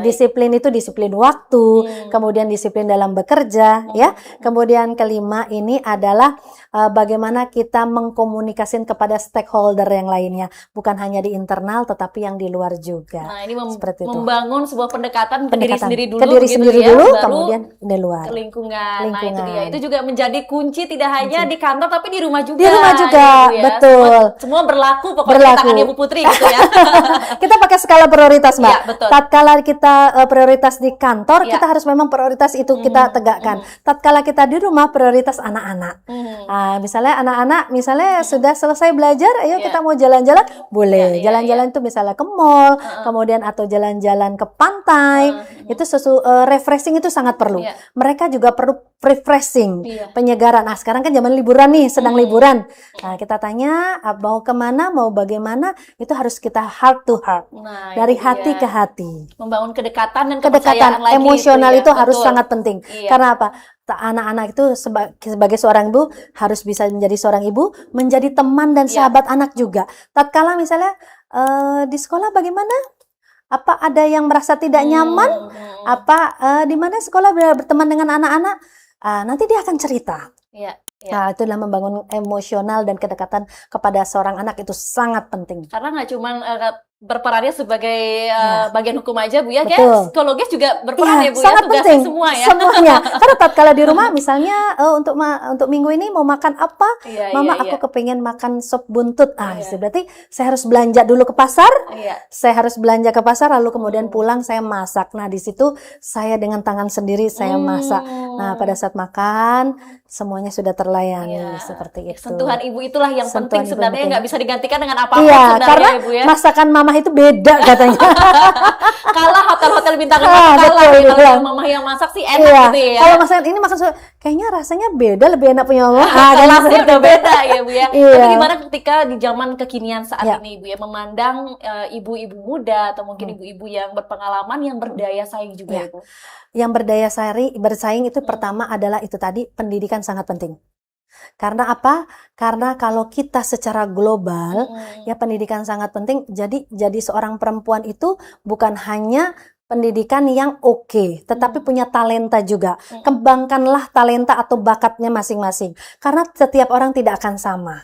S2: Disiplin itu disiplin waktu, kemudian disiplin dalam bekerja, ya. Kemudian kelima ini adalah bagaimana kita mengkomunikasikan kepada stakeholder yang lainnya, bukan hanya di internal tetapi yang di luar juga.
S1: Nah, ini
S2: seperti itu.
S1: Membangun sebuah pendekatan ke diri sendiri dulu,
S2: ke diri
S1: gitu
S2: sendiri
S1: ya,
S2: dulu,
S1: baru
S2: kemudian di luar.
S1: Ke lingkungan. Nah, itu Iya, itu juga menjadi kunci tidak hanya di kantor tapi di rumah juga.
S2: Di rumah juga,
S1: ya, Bu, ya.
S2: betul.
S1: Semua berlaku pokoknya di tangannya Bu Putri gitu ya.
S2: Kita pakai skala prioritas, Mbak.
S1: Iya, betul.
S2: Tatkala kita prioritas di kantor, kita harus memang prioritas itu kita tegakkan. Tatkala kita di rumah, prioritas anak-anak. Misalnya anak-anak, misalnya sudah selesai belajar, ayo kita mau jalan-jalan, boleh. Jalan-jalan itu misalnya ke mall, kemudian atau jalan-jalan ke pantai. Itu refreshing itu sangat perlu. Mereka juga perlu refreshing, penyegaran. Nah, sekarang kan zaman liburan nih, sedang liburan. Nah, kita tanya mau kemana, mau bagaimana, itu harus kita heart to heart, dari hati ke hati.
S1: Membangun kedekatan dan kepercayaan lagi
S2: emosional itu harus
S1: betul.
S2: sangat penting. Karena apa? Anak-anak itu sebagai seorang ibu harus bisa menjadi seorang ibu, menjadi teman dan sahabat anak juga. Tatkala misalnya di sekolah bagaimana? Apa ada yang merasa tidak nyaman? Apa di mana sekolah berteman dengan anak-anak? Nanti dia akan cerita. Nah, itu adalah membangun emosional dan kedekatan kepada seorang anak itu sangat penting.
S1: Karena nggak cuma berperannya sebagai bagian hukum aja, Bu ya, kayak psikologis juga berperan ya, Bu
S2: sangat
S1: ya, tugasnya
S2: penting,
S1: semua ya.
S2: Semuanya. Karena tatkala di rumah misalnya untuk minggu ini mau makan apa? Mama aku kepengen makan sop buntut. Berarti saya harus belanja dulu ke pasar. Saya harus belanja ke pasar lalu kemudian pulang saya masak. Nah, di situ saya dengan tangan sendiri saya masak. Nah, pada saat makan semuanya sudah terlayani seperti itu.
S1: Sentuhan ibu itulah yang penting sebenarnya, nggak bisa digantikan dengan apapun
S2: sebenarnya, karena
S1: ya, Bu ya.
S2: Masakan mama itu beda katanya.
S1: Kalah hotel-hotel bintang 5 kalah nih, kalau mama yang masak sih enak gitu ya.
S2: Kalau masakan ini kayaknya rasanya beda, lebih enak punya mama.
S1: Kelasnya udah beda ya, Bu ya. Tapi gimana ketika di zaman kekinian saat ini, Bu ya, memandang ibu-ibu muda atau mungkin ibu-ibu yang berpengalaman yang berdaya saing juga ya, Bu.
S2: Yang berdaya bersaing itu pertama adalah itu tadi, pendidikan sangat penting. Karena apa? Karena kalau kita secara global, ya pendidikan sangat penting. Jadi seorang perempuan itu bukan hanya pendidikan yang oke, tetapi punya talenta juga. Kembangkanlah talenta atau bakatnya masing-masing. Karena setiap orang tidak akan sama.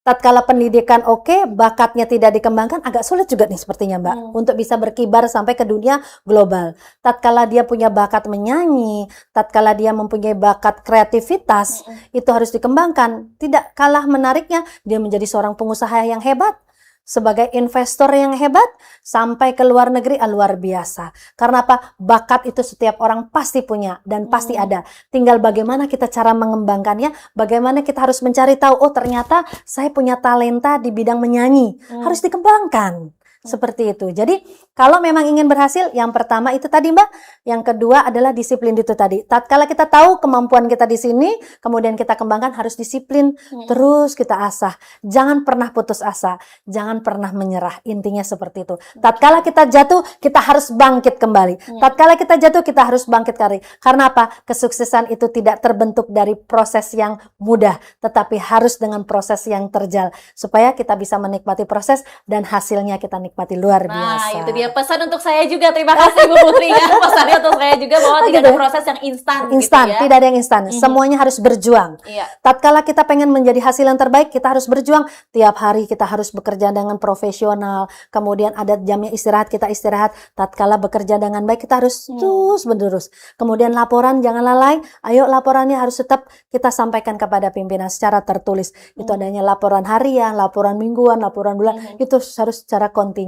S2: Tatkala pendidikan oke, bakatnya tidak dikembangkan, agak sulit juga nih sepertinya, Mbak, untuk bisa berkibar sampai ke dunia global. Tatkala dia punya bakat menyanyi, tatkala dia mempunyai bakat kreativitas, itu harus dikembangkan. Tidak kalah menariknya, dia menjadi seorang pengusaha yang hebat, sebagai investor yang hebat, sampai ke luar negeri luar biasa. Karena apa? Bakat itu setiap orang pasti punya dan pasti ada. Tinggal bagaimana kita cara mengembangkannya, bagaimana kita harus mencari tahu, oh ternyata saya punya talenta di bidang menyanyi, harus dikembangkan. Seperti itu. Jadi kalau memang ingin berhasil, yang pertama itu tadi, Mbak. Yang kedua adalah disiplin itu tadi. Tatkala kita tahu kemampuan kita di sini, kemudian kita kembangkan, harus disiplin, terus kita asah. Jangan pernah putus asa, jangan pernah menyerah. Intinya seperti itu. Tatkala kita jatuh, kita harus bangkit kembali. Tatkala kita jatuh, kita harus bangkit kembali. Karena apa? Kesuksesan itu tidak terbentuk dari proses yang mudah, tetapi harus dengan proses yang terjal, supaya kita bisa menikmati proses dan hasilnya kita nikmati luar biasa.
S1: Nah, itu dia pesan untuk saya juga. Terima kasih Bu Putri ya. Pesannya untuk saya juga bahwa tidak ada proses yang instan gitu ya.
S2: Tidak ada yang instan. Semuanya harus berjuang. Tatkala kita pengen menjadi hasil yang terbaik, kita harus berjuang. Tiap hari kita harus bekerja dengan profesional. Kemudian ada jamnya istirahat, kita istirahat. Tatkala bekerja dengan baik, kita harus terus menerus. Kemudian laporan jangan lalai. Ayo laporannya harus tetap kita sampaikan kepada pimpinan secara tertulis. Itu adanya laporan harian, laporan mingguan, laporan bulan. Itu harus secara kontinu.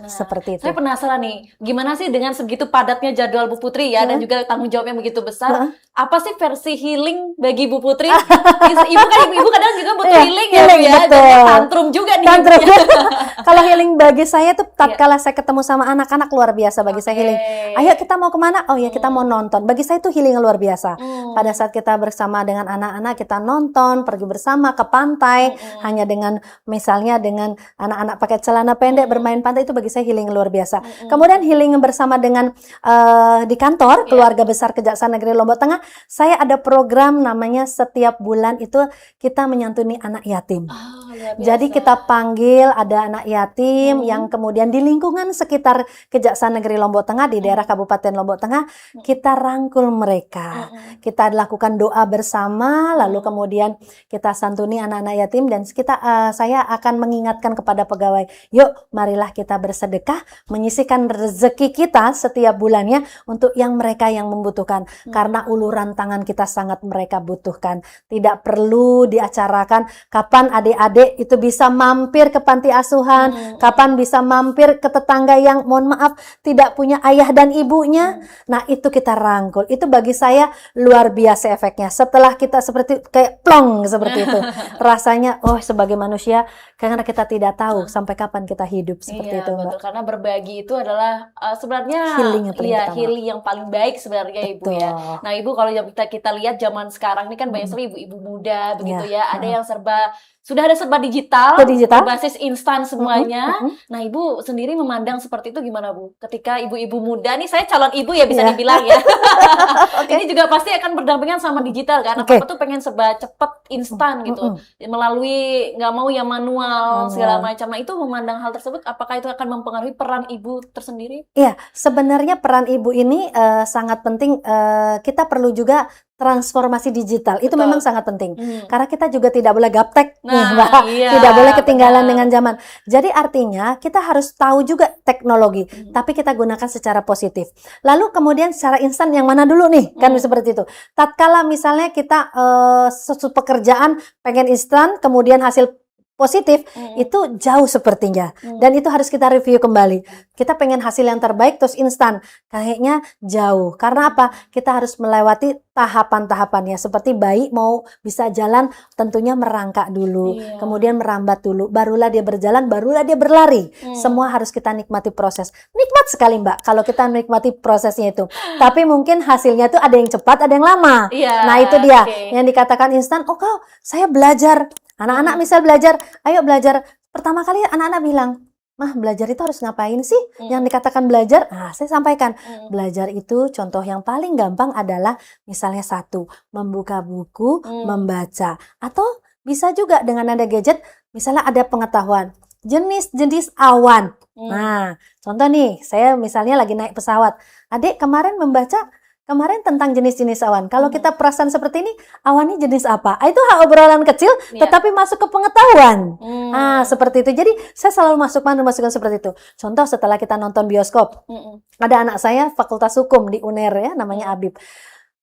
S2: Seperti itu.
S1: Saya penasaran nih, gimana sih dengan segitu padatnya jadwal Bu Putri ya, dan juga tanggung jawab yang begitu besar, apa sih versi healing bagi Bu Putri? Ibu kadang juga butuh healing ya, Bu ya, dan tantrum juga nih.
S2: Kalau healing bagi saya tuh tatkala saya ketemu sama anak-anak, luar biasa bagi saya healing. Ayo kita mau kemana? Oh ya, kita mau nonton. Bagi saya itu healing luar biasa. Pada saat kita bersama dengan anak-anak, kita nonton, pergi bersama ke pantai, hanya dengan misalnya dengan anak-anak pakai celana pendek bermain pantai, itu bagi saya healing luar biasa. Kemudian healing bersama dengan di kantor Keluarga Besar Kejaksaan Negeri Lombok Tengah, saya ada program namanya setiap bulan itu kita menyantuni anak yatim.
S1: luar
S2: Jadi
S1: biasa.
S2: kita panggil ada anak yatim
S1: Hmm.
S2: yang kemudian di lingkungan sekitar Kejaksaan Negeri Lombok Tengah di daerah Kabupaten Lombok Tengah, kita rangkul mereka. Kita lakukan doa bersama, lalu kemudian kita santuni anak-anak yatim dan saya akan mengingatkan kepada pegawai, yuk marilah kita bersedekah, menyisihkan rezeki kita setiap bulannya untuk mereka yang membutuhkan. Karena uluran tangan kita sangat mereka butuhkan. Tidak perlu diacarakan kapan adik-adik itu bisa mampir ke panti asuhan, kapan bisa mampir ke tetangga yang mohon maaf tidak punya ayah dan ibunya. Nah, itu kita rangkul. Itu bagi saya luar biasa efeknya. Setelah kita seperti kayak plong seperti itu. Rasanya sebagai manusia karena kita tidak tahu sampai kapan kita hidup seperti itu,
S1: betul.
S2: Mbak.
S1: Karena berbagi itu adalah sebenarnya
S2: Healing yang paling pertama.
S1: healing yang paling baik sebenarnya Ibu ya.
S2: Betul.
S1: Nah Ibu, kalau yang kita lihat zaman sekarang ini kan banyak sekali ibu-ibu muda begitu ya. Ada yang sudah ada serba digital, berbasis instan semuanya. Nah Ibu sendiri memandang seperti itu gimana Bu? Ketika ibu-ibu muda, nih saya calon ibu ya bisa dibilang ya. Ini juga pasti akan berdampingan sama digital kan. Apa-apa tuh pengen serba cepet, instan gitu. Melalui nggak mau yang manual segala macam. Nah itu memandang hal tersebut, apakah itu akan mempengaruhi peran ibu tersendiri?
S2: Iya, sebenarnya peran ibu ini sangat penting. Kita perlu juga transformasi digital. Itu memang sangat penting. Karena kita juga tidak boleh gaptek, Mbak. Tidak boleh ketinggalan dengan zaman. Jadi artinya kita harus tahu juga teknologi, tapi kita gunakan secara positif. Lalu kemudian secara instan yang mana dulu nih? Kan seperti itu. Tatkala misalnya kita sesuatu pekerjaan pengen instan, kemudian hasil positif, itu jauh sepertinya. Dan itu harus kita review kembali. Kita pengen hasil yang terbaik terus instan. Kayaknya jauh. Karena apa? Kita harus melewati tahapan-tahapannya. Seperti bayi mau bisa jalan, tentunya merangkak dulu. Kemudian merambat dulu. Barulah dia berjalan, barulah dia berlari. Semua harus kita nikmati proses. Nikmat sekali Mbak, kalau kita nikmati prosesnya itu. Tapi mungkin hasilnya itu ada yang cepat, ada yang lama. Nah itu dia. Yang dikatakan instan, saya belajar. Anak-anak misal belajar, ayo belajar. Pertama kali anak-anak bilang, Mah, belajar itu harus ngapain sih? Yang dikatakan belajar, saya sampaikan. Belajar itu contoh yang paling gampang adalah misalnya satu, membuka buku, membaca. Atau bisa juga dengan ada gadget, misalnya ada pengetahuan. Jenis-jenis awan. Nah, contoh nih, saya misalnya lagi naik pesawat. Adik kemarin membaca kemarin tentang jenis-jenis awan. Kalau kita perasan seperti ini, awannya jenis apa? Itu obrolan kecil, tetapi masuk ke pengetahuan. Seperti itu. Jadi, saya selalu masukkan seperti itu. Contoh, setelah kita nonton bioskop, ada anak saya fakultas hukum di UNER ya, namanya Abib.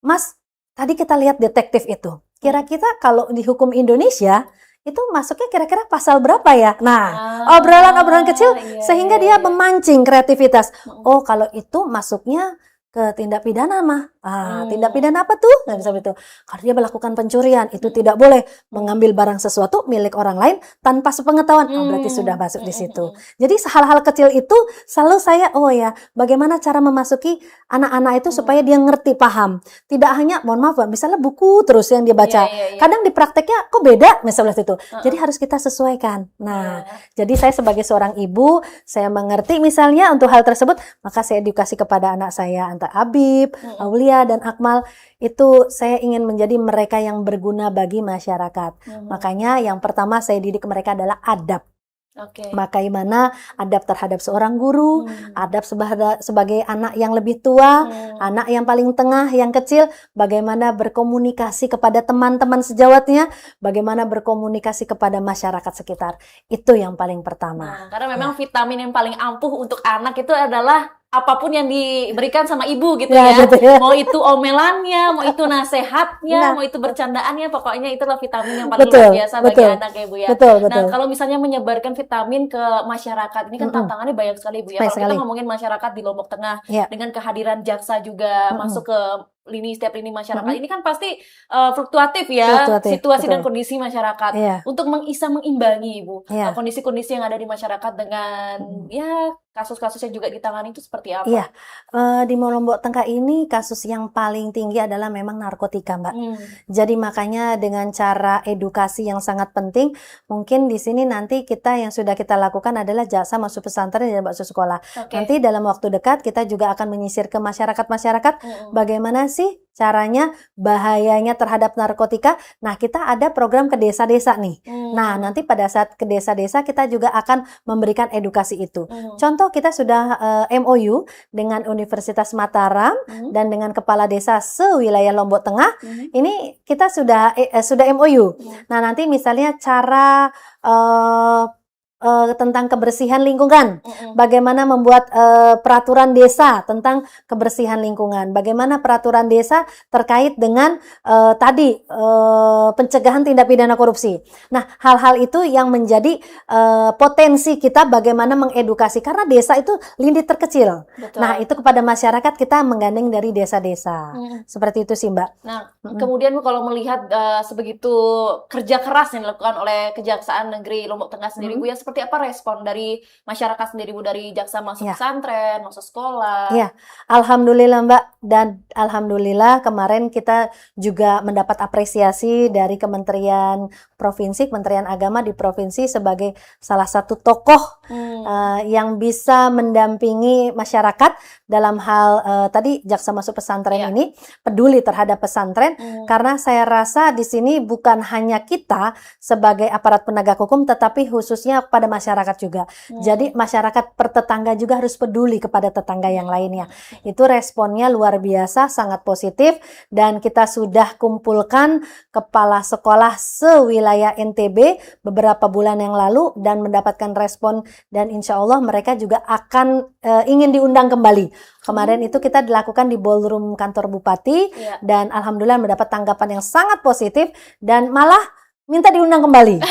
S2: Mas, tadi kita lihat detektif itu. Kira-kira kalau di hukum Indonesia, itu masuknya kira-kira pasal berapa ya? Nah, obrolan-obrolan kecil, sehingga dia memancing kreativitas. Kalau itu masuknya ke tindak pidana mah. Tindak pidana apa tuh? Nggak bisa begitu. Kalau dia melakukan pencurian, itu tidak boleh mengambil barang sesuatu milik orang lain tanpa sepengetahuan. Berarti sudah masuk di situ. Jadi hal-hal kecil itu selalu saya, bagaimana cara memasuki anak-anak itu supaya dia ngerti, paham. Tidak hanya, mohon maaf, misalnya buku terus yang dia baca. Kadang di prakteknya kok beda, misalnya itu. Jadi harus kita sesuaikan. Nah, jadi saya sebagai seorang ibu, saya mengerti misalnya untuk hal tersebut, maka saya edukasi kepada anak saya, antara Abib, Aulia, dan Akmal, itu saya ingin menjadi mereka yang berguna bagi masyarakat. Makanya yang pertama saya didik mereka adalah adab. Bagaimana adab terhadap seorang guru, adab sebagai anak yang lebih tua, anak yang paling tengah, yang kecil, bagaimana berkomunikasi kepada teman-teman sejawatnya, bagaimana berkomunikasi kepada masyarakat sekitar. Itu yang paling pertama.
S1: Karena memang vitamin yang paling ampuh untuk anak itu adalah apapun yang diberikan sama ibu gitu ya.
S2: Gitu ya.
S1: Mau itu omelannya, mau itu nasehatnya, mau itu bercandaannya, pokoknya itulah vitamin yang paling luar biasa bagi anak ya Bu ya. Nah, kalau misalnya menyebarkan vitamin ke masyarakat, ini kan tantangannya banyak sekali Bu ya. Kalau kita ngomongin masyarakat di Lombok Tengah, dengan kehadiran jaksa juga masuk ke setiap lini masyarakat, ini kan pasti fluktuatif ya, situasi dan kondisi masyarakat. Untuk mengimbangi Ibu, kondisi-kondisi yang ada di masyarakat dengan kasus-kasus yang juga ditangani itu seperti apa?
S2: Di Lombok Tengah ini kasus yang paling tinggi adalah memang narkotika, Mbak. Jadi makanya dengan cara edukasi yang sangat penting, mungkin di sini nanti kita yang sudah kita lakukan adalah jasa masuk pesantren dan masuk sekolah. Nanti dalam waktu dekat kita juga akan menyisir ke masyarakat-masyarakat bagaimana sih caranya, bahayanya terhadap narkotika. Nah, kita ada program ke desa-desa nih. Nah, nanti pada saat ke desa-desa kita juga akan memberikan edukasi itu. Contoh, kita sudah MOU dengan Universitas Mataram dan dengan kepala desa sewilayah Lombok Tengah. Ini kita sudah MOU. Nah, nanti misalnya cara tentang kebersihan lingkungan, bagaimana membuat peraturan desa tentang kebersihan lingkungan, bagaimana peraturan desa terkait dengan pencegahan tindak pidana korupsi. Nah, hal-hal itu yang menjadi potensi kita bagaimana mengedukasi, karena desa itu lini terkecil.
S1: Betul.
S2: Nah, itu kepada masyarakat kita menggandeng dari desa-desa. Seperti itu sih, Mbak.
S1: Nah, kemudian Bu, kalau melihat sebegitu kerja keras yang dilakukan oleh Kejaksaan Negeri Lombok Tengah sendiri, Bu, ya seperti apa respon dari masyarakat sendiri, Bu, dari jaksa masuk pesantren, masuk sekolah?
S2: Iya, alhamdulillah Mbak, dan alhamdulillah kemarin kita juga mendapat apresiasi dari Kementerian Provinsi, Kementerian Agama di provinsi sebagai salah satu tokoh yang bisa mendampingi masyarakat dalam hal tadi jaksa masuk pesantren ini peduli terhadap pesantren, karena saya rasa di sini bukan hanya kita sebagai aparat penegak hukum, tetapi khususnya pada masyarakat juga. Jadi masyarakat pertetangga juga harus peduli kepada tetangga yang lainnya. Itu responnya luar biasa, sangat positif, dan kita sudah kumpulkan kepala sekolah sewilayah NTB beberapa bulan yang lalu dan mendapatkan respon, dan insya Allah mereka juga akan ingin diundang kembali. Kemarin itu kita dilakukan di ballroom kantor Bupati, dan alhamdulillah mendapat tanggapan yang sangat positif, dan malah minta diundang kembali.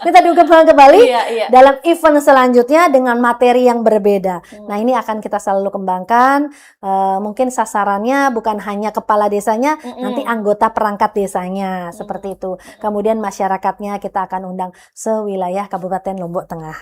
S2: Minta diundang kembali dalam event selanjutnya dengan materi yang berbeda. Nah, ini akan kita selalu kembangkan. Mungkin sasarannya bukan hanya kepala desanya, nanti anggota perangkat desanya, seperti itu. Kemudian masyarakatnya kita akan undang sewilayah Kabupaten Lombok Tengah.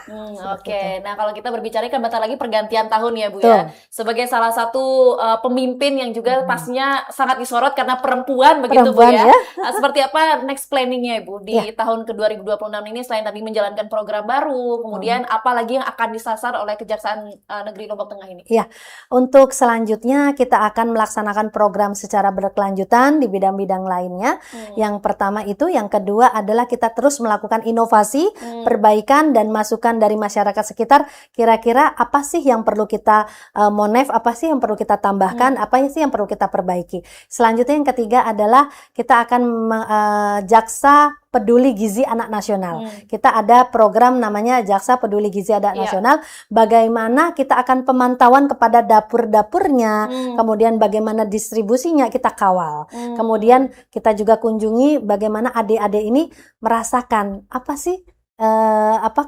S1: Oke. Nah, kalau kita berbicara kan bentar lagi pergantian tahun ya, Bu, ya. Sebagai salah satu pemimpin yang juga pastinya sangat disorot karena perempuan begitu, Bu, ya. Seperti apa next planningnya, Ibu, di tahun ke-2026 ini, selain tadi menjalankan program baru, kemudian apa lagi yang akan disasar oleh Kejaksaan Negeri Lombok Tengah ini? Ya,
S2: untuk selanjutnya kita akan melaksanakan program secara berkelanjutan di bidang-bidang lainnya. Yang pertama itu, yang kedua adalah kita terus melakukan inovasi, perbaikan dan masukan dari masyarakat sekitar. Kira-kira apa sih yang perlu kita monef, apa sih yang perlu kita tambahkan, apa sih yang perlu kita perbaiki. Selanjutnya yang ketiga adalah kita akan Jaksa Peduli Gizi Anak Nasional. Kita ada program namanya Jaksa Peduli Gizi Anak Nasional. Bagaimana kita akan pemantauan kepada dapur-dapurnya, kemudian bagaimana distribusinya kita kawal. Kemudian kita juga kunjungi bagaimana adik-adik ini merasakan apa sih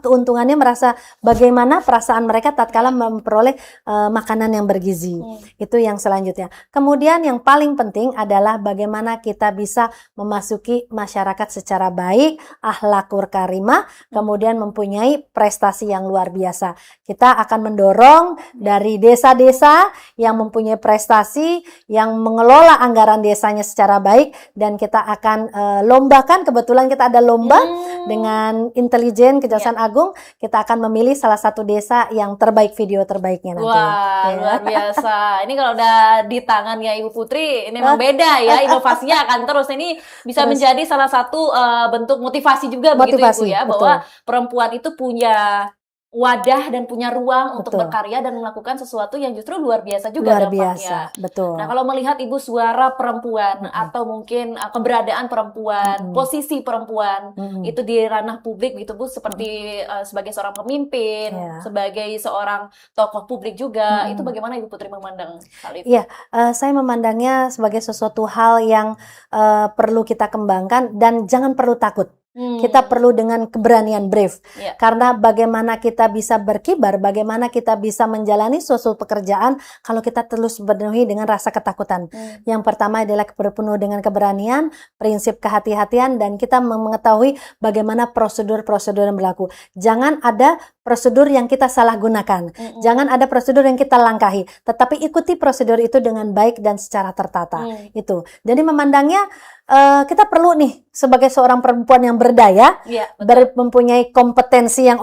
S2: keuntungannya, merasa bagaimana perasaan mereka tatkala memperoleh makanan yang bergizi. Itu yang selanjutnya. Kemudian yang paling penting adalah bagaimana kita bisa memasuki masyarakat secara baik, akhlakul karimah, kemudian mempunyai prestasi yang luar biasa. Kita akan mendorong dari desa-desa yang mempunyai prestasi, yang mengelola anggaran desanya secara baik, dan kita akan lombakan. Kebetulan kita ada lomba dengan Kejaksaan Agung, kita akan memilih salah satu desa yang terbaik, video terbaiknya nanti.
S1: Wah, luar biasa. Ini kalau udah di tangannya Ibu Putri, ini memang beda ya, inovasinya akan terus. Ini bisa menjadi salah satu bentuk motivasi juga, begitu Ibu ya, bahwa perempuan itu punya wadah dan punya ruang untuk berkarya dan melakukan sesuatu yang justru luar biasa juga dampaknya.
S2: Betul.
S1: Nah, kalau melihat Ibu suara perempuan atau mungkin keberadaan perempuan, posisi perempuan itu di ranah publik gitu, Bu, seperti sebagai seorang pemimpin, sebagai seorang tokoh publik juga, itu bagaimana Ibu Putri memandang hal itu?
S2: Iya, saya memandangnya sebagai sesuatu hal yang perlu kita kembangkan dan jangan perlu takut. Kita perlu dengan keberanian, brave. Karena bagaimana kita bisa berkibar, bagaimana kita bisa menjalani suatu pekerjaan kalau kita terus dipenuhi dengan rasa ketakutan. Yang pertama adalah penuh dengan keberanian, prinsip kehati-hatian, dan kita mengetahui bagaimana prosedur-prosedur yang berlaku. Jangan ada prosedur yang kita salah gunakan. Jangan ada prosedur yang kita langkahi, tetapi ikuti prosedur itu dengan baik dan secara tertata. Itu. Jadi memandangnya kita perlu nih sebagai seorang perempuan yang berdaya, mempunyai kompetensi yang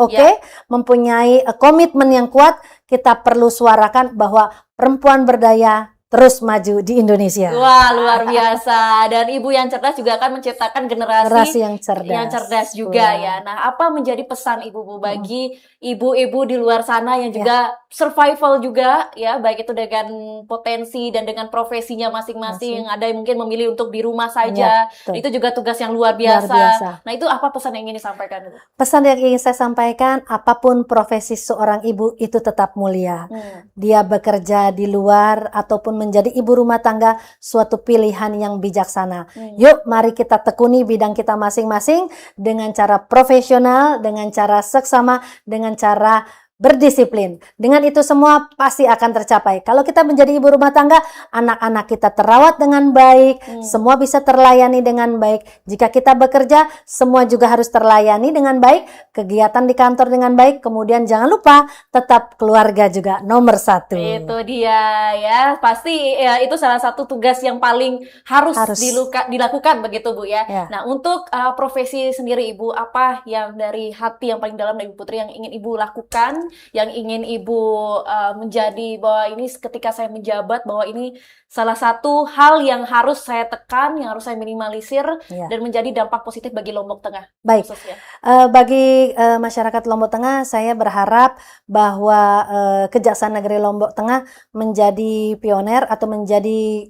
S2: mempunyai komitmen yang kuat. Kita perlu suarakan bahwa perempuan berdaya terus maju di Indonesia.
S1: Wah, luar biasa. Dan ibu yang cerdas juga akan menciptakan generasi
S2: yang cerdas
S1: juga ya. Nah, apa menjadi pesan ibu bagi ibu-ibu di luar sana yang juga survival juga ya, baik itu dengan potensi dan dengan profesinya masing-masing. Ada yang mungkin memilih untuk di rumah saja. Itu juga tugas yang luar biasa. Nah, itu apa pesan yang ingin disampaikan, Ibu?
S2: Pesan yang ingin saya sampaikan, apapun profesi seorang ibu itu tetap mulia. Dia bekerja di luar ataupun menjadi ibu rumah tangga, suatu pilihan yang bijaksana. Yuk, mari kita tekuni bidang kita masing-masing dengan cara profesional, dengan cara seksama, dengan cara berdisiplin. Dengan itu semua pasti akan tercapai. Kalau kita menjadi ibu rumah tangga, anak-anak kita terawat dengan baik, semua bisa terlayani dengan baik. Jika kita bekerja, semua juga harus terlayani dengan baik, kegiatan di kantor dengan baik, kemudian jangan lupa tetap keluarga juga nomor 1.
S1: Itu dia ya, pasti ya, itu salah satu tugas yang paling harus dilakukan begitu Bu ya. Nah, untuk profesi sendiri Ibu, apa yang dari hati yang paling dalam dari Ibu Putri yang ingin Ibu lakukan, yang ingin Ibu menjadi bahwa ini ketika saya menjabat, bahwa ini salah satu hal yang harus saya tekan, yang harus saya minimalisir dan menjadi dampak positif bagi Lombok Tengah.
S2: Baik, bagi masyarakat Lombok Tengah, saya berharap bahwa Kejaksaan Negeri Lombok Tengah menjadi pioner atau menjadi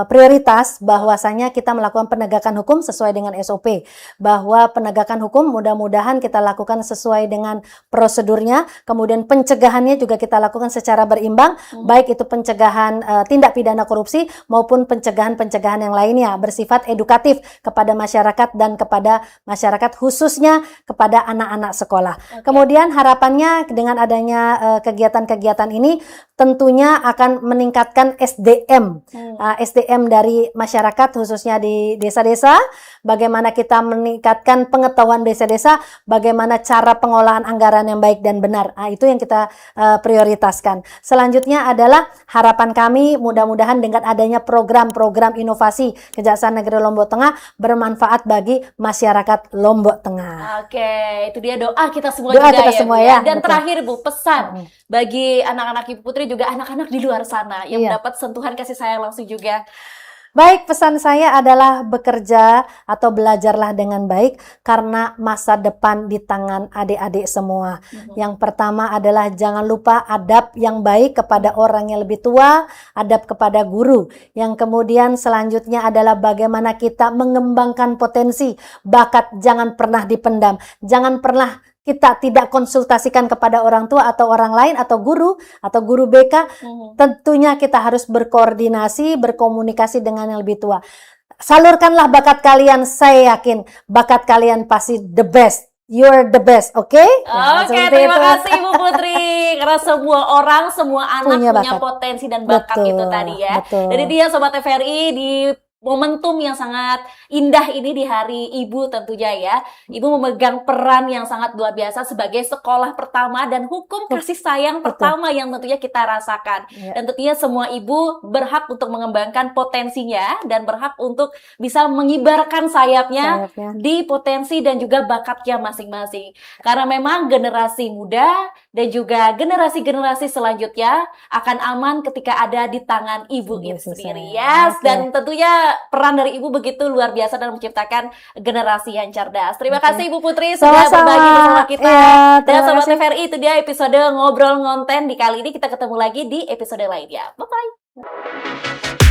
S2: prioritas bahwasanya kita melakukan penegakan hukum sesuai dengan SOP, bahwa penegakan hukum mudah-mudahan kita lakukan sesuai dengan prosedurnya, kemudian pencegahannya juga kita lakukan secara berimbang, baik itu pencegahan tindak pidana korupsi maupun pencegahan-pencegahan yang lainnya bersifat edukatif kepada masyarakat dan kepada masyarakat, khususnya kepada anak-anak sekolah. Kemudian harapannya dengan adanya kegiatan-kegiatan ini tentunya akan meningkatkan SDM dari masyarakat khususnya di desa-desa, bagaimana kita meningkatkan pengetahuan desa-desa, bagaimana cara pengolahan anggaran yang baik dan benar. Itu yang kita prioritaskan. Selanjutnya adalah harapan kami mudah-mudahan dengan adanya program-program inovasi Kejaksaan Negeri Lombok Tengah bermanfaat bagi masyarakat Lombok Tengah.
S1: Oke, itu dia doa kita semua
S2: ya.
S1: Dan terakhir Bu, pesan bagi anak-anak Ibu Putri juga anak-anak di luar sana yang mendapat sentuhan kasih sayang langsung juga.
S2: Baik, pesan saya adalah bekerja atau belajarlah dengan baik karena masa depan di tangan adik-adik semua. Yang pertama adalah jangan lupa adab yang baik kepada orang yang lebih tua, adab kepada guru. Yang kemudian selanjutnya adalah bagaimana kita mengembangkan potensi, bakat jangan pernah dipendam. Jangan pernah kita tidak konsultasikan kepada orang tua atau orang lain atau guru BK, tentunya kita harus berkoordinasi, berkomunikasi dengan yang lebih tua. Salurkanlah bakat kalian, saya yakin bakat kalian pasti the best. You're the best, oke?
S1: Terima kasih Ibu Putri. Karena semua orang, semua anak punya potensi dan bakat itu tadi ya. Jadi dia Sobat TVRI di momentum yang sangat indah ini di Hari Ibu tentunya ya. Ibu memegang peran yang sangat luar biasa sebagai sekolah pertama dan hukum kasih sayang pertama yang tentunya kita rasakan. Dan tentunya semua ibu berhak untuk mengembangkan potensinya dan berhak untuk bisa mengibarkan sayapnya di potensi dan juga bakatnya masing-masing. Karena memang generasi muda dan juga generasi-generasi selanjutnya akan aman ketika ada di tangan ibu itu sendiri. Dan tentunya peran dari ibu begitu luar biasa dalam menciptakan generasi yang cerdas. Terima kasih Ibu Putri sudah berbagi bersama kita. Dan Sobat TVRI, itu dia episode Ngobrol Ngonten di kali ini. Kita ketemu lagi di episode lainnya. Bye-bye.